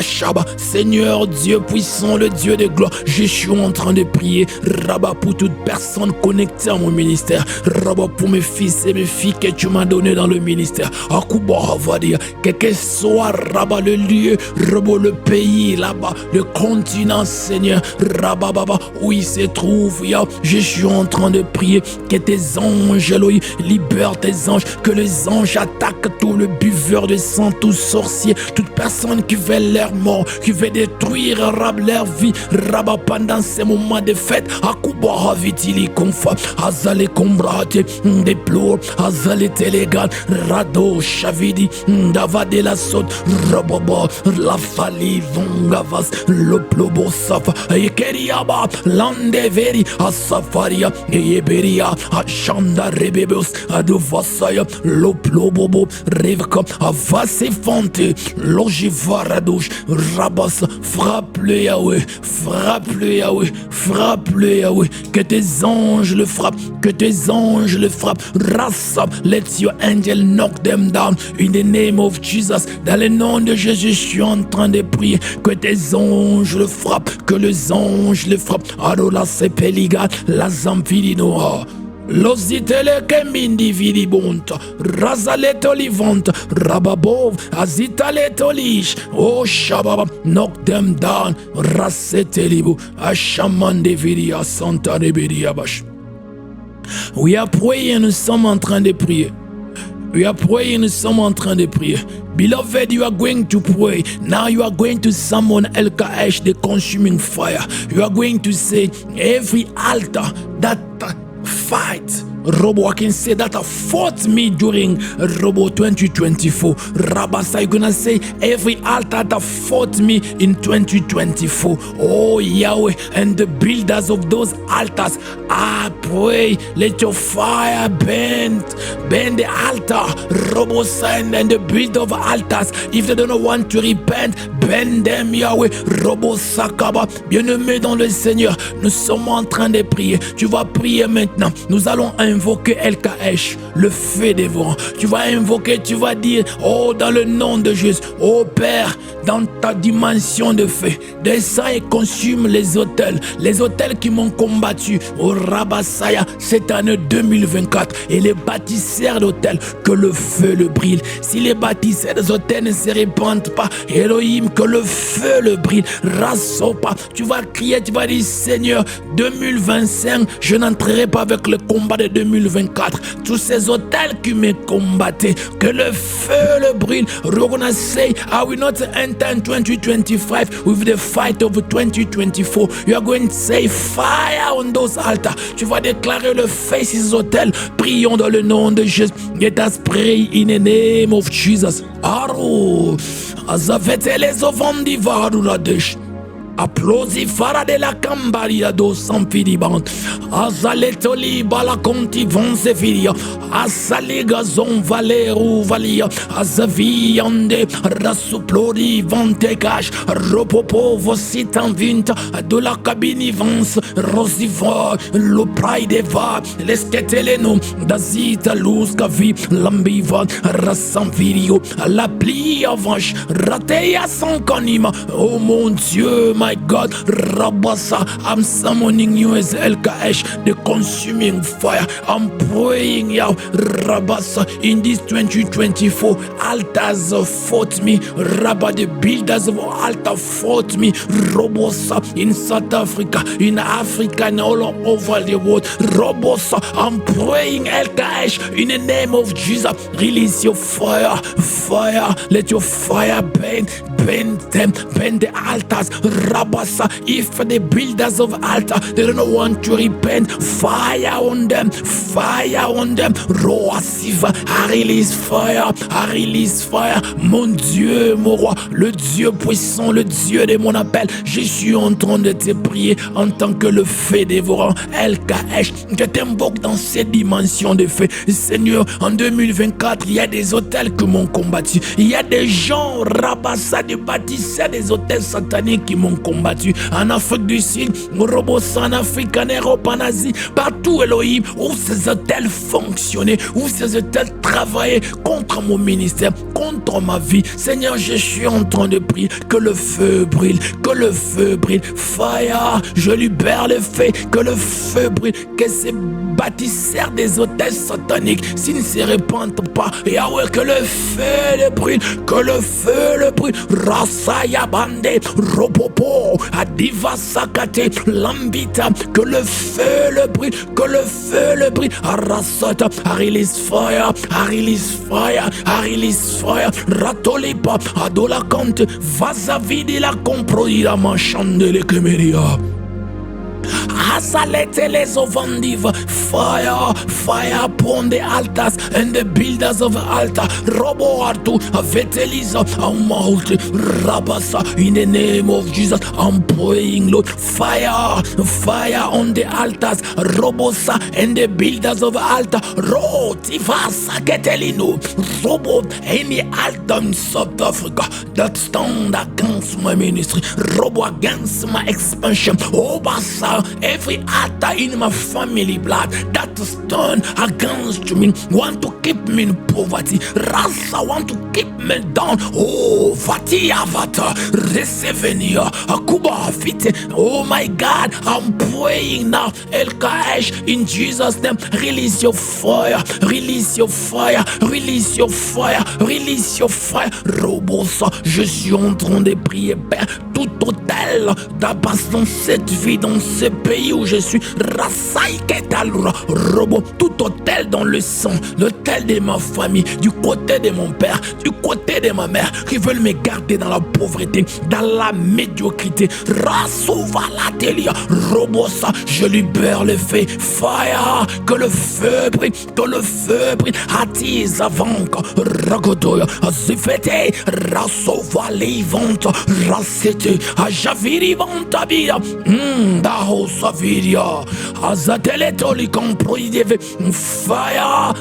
Shaba, Seigneur Dieu puissant, le Dieu de gloire, je suis en train de prier, Rabat, pour toute personne connectée à mon ministère, Rabat, pour mes fils et mes filles que tu m'as donné dans le ministère, Akuba, va dire, que soit Rabat le lieu, Robo le pays là-bas, le continent, Seigneur, Rabababa, où il se trouve, je suis en train de prier que tes anges, Elohim, libèrent tes anges, que les anges attaquent tout le buveur de sang, tout sorcier, toute personne qui veut leur mort, qui veut détruire leur vie, Rabba, pendant ces moments de fête, Akuba Havitili Konfa, Azale Kombrate, Déplore, Azale Télégal, Rado Chavidi, Davade la Sot, Rababa, La Fali Vongavas, Le Plobo Safa, Ekeriaba, Landeveri, Asafaria, Eberia, Achanda Rebebos, Adovasaya, Le Plobobo, Revka, Avase Fante, Logivaradouche, Rabas, frappe-le Yahweh, frappe-le Yahweh, frappe-le Yahweh, que tes anges le frappent, que tes anges le frappent, Rassab, let your angel knock them down, in the name of Jesus, dans le nom de Jésus, je suis en train de prier, que tes anges le frappent, que les anges le frappent, Adola Sepeliga, la Zampirinoa. Lositele kemindi vidibonta, razaleto livonta, rababov, azitaleto lish, oh shababa, knock them down, rasetelibu, ashamande vidia santa rebediabash. We are praying, nous sommes en train de prier. We are praying, nous sommes en train de prier. Beloved, you are going to pray. Now you are going to summon El Kaesh, the consuming fire. You are going to say, every altar that fight, Robo, I can say that fought me during Robo 2024. Rabasa, you're gonna say every altar that fought me in 2024. Oh Yahweh, and the builders of those altars, I pray, let your fire burn the altar. Robo sign and the build of altars. If they don't want to repent, burn them, Yahweh. Robo Sakaba, bien-aimé dans le Seigneur, nous sommes en train de prier. Tu vas prier maintenant. Nous allons invoquer El Kaesh, le feu des vents. Tu vas invoquer, tu vas dire, oh, dans le nom de Jésus, oh Père, dans ta dimension de feu, descends et consume les autels qui m'ont combattu, oh Rabassaya, cette année 2024, et les bâtisseurs d'autels, que le feu le brille. Si les bâtisseurs des autels ne se répandent pas, Elohim, que le feu le brille. Rassopa, tu vas crier, tu vas dire, Seigneur, 2025, je n'entrerai pas avec le combat de 2024. Tous ces autels qui me combattaient, que le feu le brille. We're gonna say, I will not enter in 2025 with the fight of 2024. You are going to say fire on those altars. Tu vas déclarer le feu sur ces autels. Prions dans le nom de Jésus. Let us pray in the name of Jesus. Aro, azavetele zovandi varuradesh. Applausi fara de la cambaria do sanfidibant. Azaletoli balaconti vonse filia. Asaliga zon valeru valia. Azaviande rasuplori vante cash. Ropopo vositan vinta. De la cabini vance. Rosiva. Lo pride va. Lesketeleno. Dazita luz cavi. Lambiva. Rassanvirio. La pli avanche. Rateya sans canima. Oh mon Dieu, my God, Rabasa, I'm summoning you as El-Kaesh, the consuming fire. I'm praying, Yah, Rabasa, in this 2024, altars fought me, Rabba, the builders of altar fought me, Robosa, in South Africa, in Africa, and all over the world, Robosa, I'm praying, El-Kaesh, in the name of Jesus, release your fire, fire, let your fire burn, burn them, burn the altars, Rabasa, if the builders of altar, they don't want to repent, fire on them, Roasiva, I release fire, mon Dieu, mon roi, le Dieu puissant, le Dieu de mon appel, je suis en train de te prier en tant que le feu dévorant, El-Kaesh, je t'invoque dans cette dimension de feu, Seigneur, en 2024, il y a des hôtels qui m'ont combattu, il y a des gens, Rabassa, des bâtisseurs, des hôtels sataniques qui m'ont combattu, en Afrique du Sud, en Afrique, en Europe, en Asie, partout Elohim, où ces hôtels fonctionnaient, où ces hôtels travaillaient contre mon ministère, contre ma vie. Seigneur, je suis en train de prier que le feu brille, fire, je libère le feu, que le feu brille, que ces bâtisseurs des hôtels sataniques, s'ils ne se répandent pas, Yahweh, que le feu le brille, Rasaya Bande, Ropopo, Adiva Sakate, Lambita, que le feu le brille, Arasata, I release fire, Ratolipa, Adola Kante, Vazavidi la Comproida, Manchandele Kemeria. Asalete les ovandiva, fire upon the altars and the builders of the altar. Robo Artu, Veteliza, Amount, Rabasa, in the name of Jesus, I'm praying, Lord, fire on the altars, Robosa, and the builders of the altar. Rotivasa, Ketelino, Robo, any altar in South Africa that stand against my ministry, Robo against my expansion, Obasa, every altar in my family blood that stand against me, want to keep me in poverty, Rasa want to keep me down, oh, Fatia Vata, Resevenia, Akuba Fite, oh my God, I'm praying now, El-Kaesh, in Jesus' name, release your fire, Robosa, je suis en train de prier, Père, tout hôtel d'abasse dans cette vie, dans ce pays où je suis, Robo, tout hôtel dans le sang, l'hôtel de ma famille, du côté de mon père, du côté de ma mère, qui veulent me garder dans la pauvreté, dans la médiocrité, Rasouvalatelia, Robosa, je libère le feu, fire, que le feu brille, attise avant, Ragodoya, Azifete, Rasovalivante, Rasete, Ajaviri Vantabia, Daho Saviria, Azateletoli Comproideve, fire,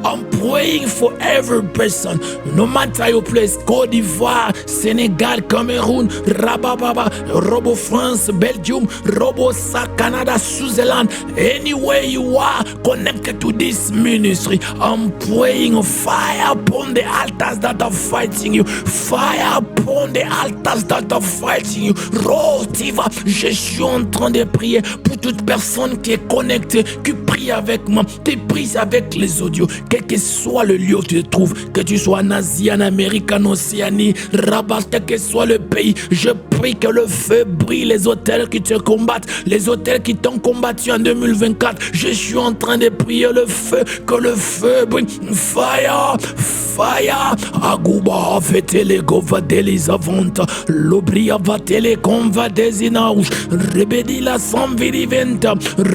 I'm praying for every person, no matter your place, Côte d'Ivoire, Sénégal, Cameroun, Rabababa, Robo France, Belgium, Robo Canada, Switzerland, anywhere you are connected to this ministry, I'm praying fire upon the altars that are fighting you, Rotiva, je suis en train de prier pour toute personne qui est connectée, qui prie avec moi, qui prie avec les audios, quel que soit le lieu où tu te trouves, que tu sois en Asie, en Amérique, en Océanie, Rabat, quel que soit le pays, je prie que le feu brille les hôtels qui te combattent, les hôtels qui t'ont combattu en 2024, je suis en train de prier le feu, que le feu brille, fire, Aguba, Vetele, Gova, Delisavanta, Lobria, Vatele, Conva, Desinauch, Rebedi, la Sanviriventa,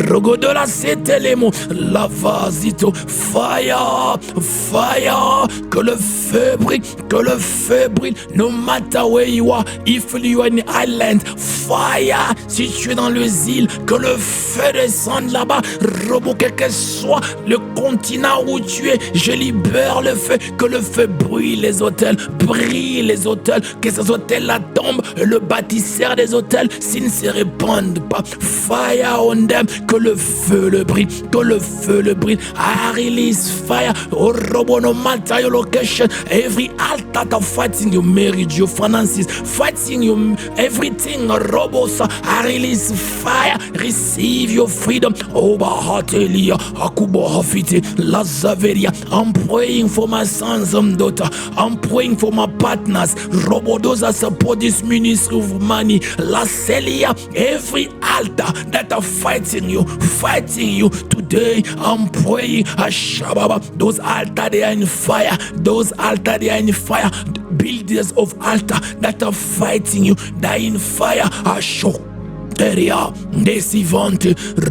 Rogodola, Setelemo, Lavazito, fire, que le feu brille, no matter where you are, if you are in the island, fire. Si tu es dans les îles, que le feu descende là-bas. Robo, quel que soit le continent où tu es, je libère le feu. Que le feu brûle les autels, brille les autels. Que ces autels-là tombent, le bâtisseur des autels, s'ils ne se répandent pas. Fire on them, que le feu le brille, que le feu le brille. I release fire. Oh, Robo, no matter your location, every altar that fighting your marriage, your finances, fighting your everything. Robo, I release fire. Receive your freedom. Oba Hatelia, Akuba Hafite, Lazaveria. I'm praying for my sons and daughter. I'm praying for my partners. Robo, those that support this ministry of money. La Celia, every altar that are fighting you today. I'm praying. Ashababa, those altars they are in fire. Those altars they are in fire. Builders of altar that are fighting you, they are in fire. Ashok. Décivante,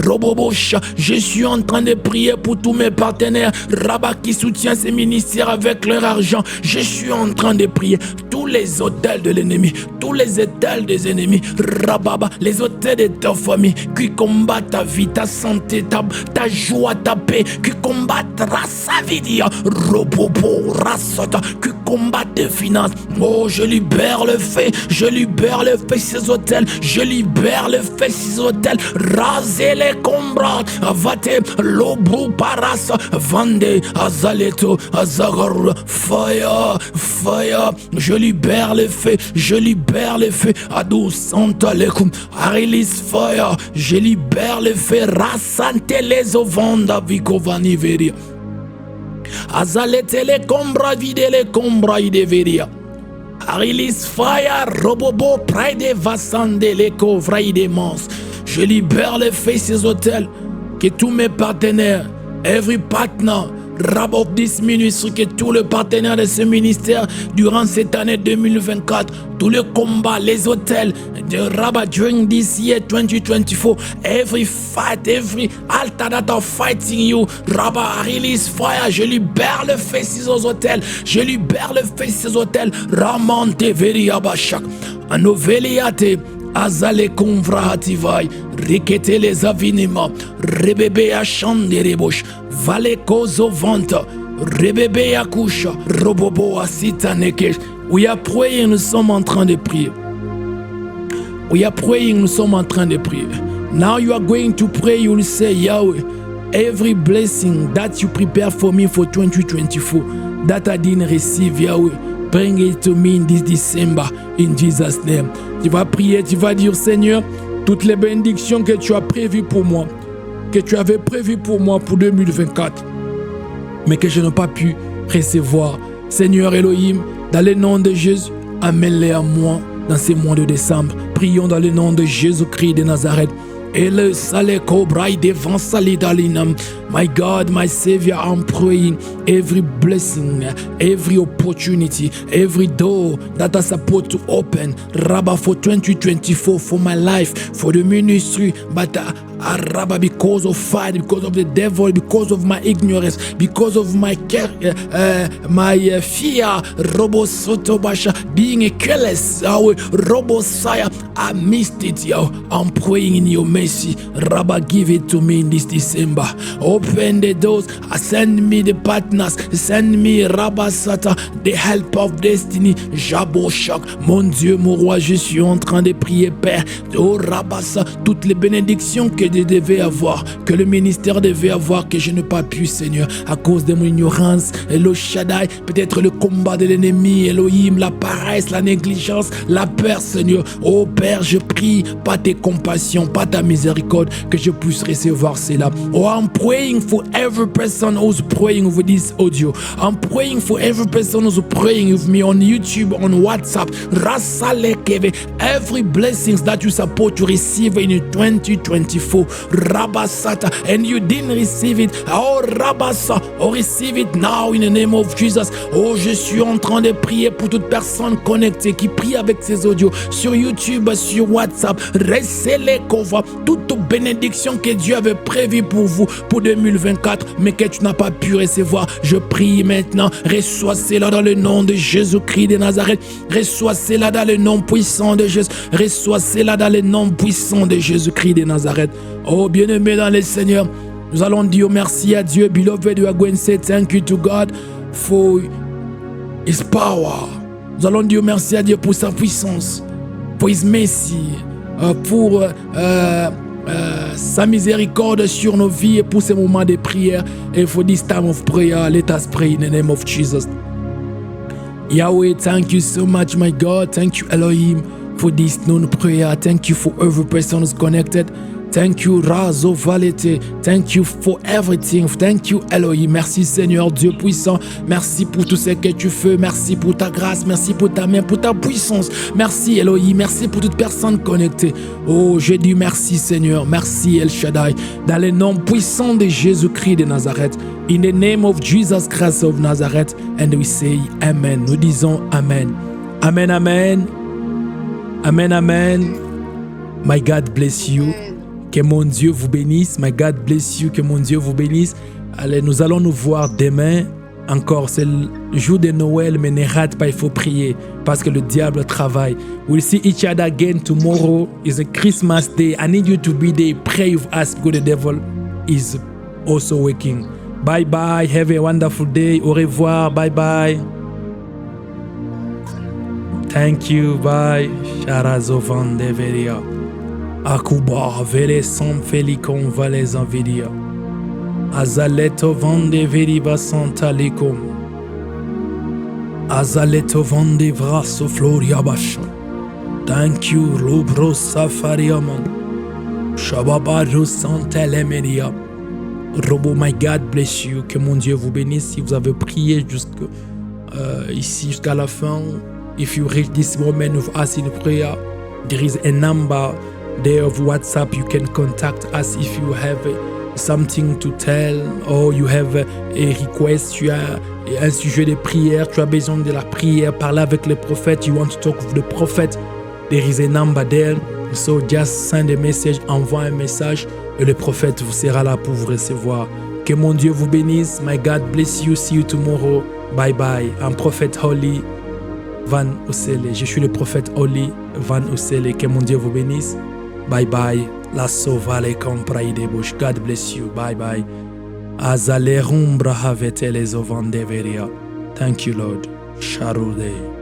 Robobocha, je suis en train de prier pour tous mes partenaires, Rabat qui soutient ces ministères avec leur argent. Je suis en train de prier tous les hôtels de l'ennemi, tous les hôtels des ennemis, Rababa, les hôtels de ta famille qui combattent ta vie, ta santé, ta joie, ta paix, qui combattent Rasavidia, Robobo, Rasota, qui combattent tes finances. Oh, je libère le feu, ces hôtels, je libère le feu ces hôtels, raser les combats, avate l'obru paras, vande, azaleto, azagar, fire, je libère le feu, adou santa lekum, release fire, je libère le feu, rasante les ovanda vikovani veria, azalete les combra vide les combra ideveria. Release fire, Robobo, Pride, Vassande, Leko, Vraide, Mons. Je libère les feux ces hôtels, que tous mes partenaires, every partner, Rab of this ministry, que tous les partenaires de ce ministère durant cette année 2024, tous les combats, les hôtels de Rabat during this year 2024, every fight, every altar that are fighting you, Rabat, release fire, je libère le feu ces hôtels, Ramante, Veriabashak, Anoveliate, Azale Konvrahativai, Rikete les avinima, Rebebe Achande Rebosh, Valeko Zovanta, Rebebe Akusha, Robobo Asita Nekesh. We are praying, nous sommes en train de prier. Now you are going to pray, you will say, Yahweh, every blessing that you prepare for me for 2024, that I didn't receive, Yahweh, bring it to me in this December, in Jesus' name. Tu vas prier, tu vas dire, Seigneur, toutes les bénédictions que tu as prévues pour moi, que tu avais prévues pour moi pour 2024, mais que je n'ai pas pu recevoir. Seigneur Elohim, dans le nom de Jésus, amène-les à moi dans ces mois de décembre. Prions dans le nom de Jésus-Christ de Nazareth. My God, my Savior, I'm praying every blessing, every opportunity, every door that I supposed to open, Rabba, for 2024, for my life, for the ministry, but Rabba, because of fight, because of the devil, because of my ignorance, because of my fear, Robo Sotobasha, being a careless, Robo Saya, I missed it, yo. I'm praying in your mercy, Rabba, give it to me in this December. Open the doors, send me the partners, send me Rabba Sata, the help of destiny, Jabo Shak, mon Dieu, mon roi, je suis en train de prier, Père, oh Rabba Sa, toutes les bénédictions que je devais avoir, que le ministère devait avoir, que je n'ai pas pu, Seigneur, à cause de mon ignorance, Elo Shaddai, peut-être le combat de l'ennemi, Elohim, la paresse, la négligence, la peur, Seigneur. Oh Père, je prie, pas tes compassions, pas ta miséricorde, que je puisse recevoir cela. Oh, I'm praying for every person who's praying over this audio. I'm praying for every person who's praying with me on YouTube, on WhatsApp. Every blessings that you support to receive in 2024. Oh, Rabasata, and you didn't receive it. Oh, Rabasa, oh, receive it now in the name of Jesus. Oh, je suis en train de prier pour toute personne connectée qui prie avec ses audios sur YouTube, sur WhatsApp. Recevez toute bénédiction que Dieu avait prévue pour vous pour 2024, mais que tu n'as pas pu recevoir. Je prie maintenant, reçois cela dans le nom de Jésus-Christ de Nazareth. Reçois cela dans le nom puissant de Jésus. Reçois cela dans le nom puissant de Jésus-Christ de Nazareth. Oh, bien-aimé dans le Seigneur, nous allons dire merci à Dieu. Beloved, we are going to say thank you to God for His power. Nous allons dire merci à Dieu pour sa puissance, pour His mercy, pour sa miséricorde sur nos vies et pour ces moments de prière. And for this time of prayer, let us pray in the name of Jesus. Yahweh, thank you so much, my God. Thank you, Elohim, for this noon prayer. Thank you for every person who's connected. Thank you, Razo Valete. Thank you for everything. Thank you, Elohim. Merci, Seigneur Dieu puissant. Merci pour tout ce que tu fais. Merci pour ta grâce. Merci pour ta main, pour ta puissance. Merci, Elohim. Merci pour toute personne connectée. Oh, je dis merci, Seigneur. Merci, El Shaddai. Dans le nom puissant de Jésus-Christ de Nazareth. In the name of Jesus Christ of Nazareth. And we say Amen. Nous disons Amen. Amen, Amen. Amen, Amen. My God bless you. Que mon Dieu vous bénisse. My God bless you. Que mon Dieu vous bénisse. Allez, nous allons nous voir demain. Encore, c'est le jour de Noël, mais ne rate pas, il faut prier parce que le diable travaille. We'll see each other again tomorrow. It's a Christmas day. I need you to be there. Pray with us because the devil is also working. Bye bye. Have a wonderful day. Au revoir. Bye bye. Thank you. Bye. Sharazovan Deveria. Akuba vele som felicon vales envidia. Azaleto vande veriba santalikum. Azaleto vande vraso floria basha. Thank you, Lubro Safariaman. Shababaru Santelemeria. Robo, my God bless you. Que mon Dieu vous bénisse. Si vous avez prié ici jusqu'à la fin, if you reach this moment of us in prayer, there is a number there of WhatsApp. You can contact us if you have something to tell or you have a request. Tu as un sujet de prière, tu as besoin de la prière, parler avec le prophète. You want to talk with the prophet. There is a number there. So just send a message, envoie un message et le prophète vous sera là pour vous recevoir. Que mon Dieu vous bénisse. My God bless you. See you tomorrow. Bye bye. I'm Prophet Holly Van Osele. Je suis le prophète Holly Van Osele. Que mon Dieu vous bénisse. Bye bye. La sovale comprai de bush. God bless you. Bye bye. Azale rumbra havete les ovan deveria. Thank you, Lord. Sharude.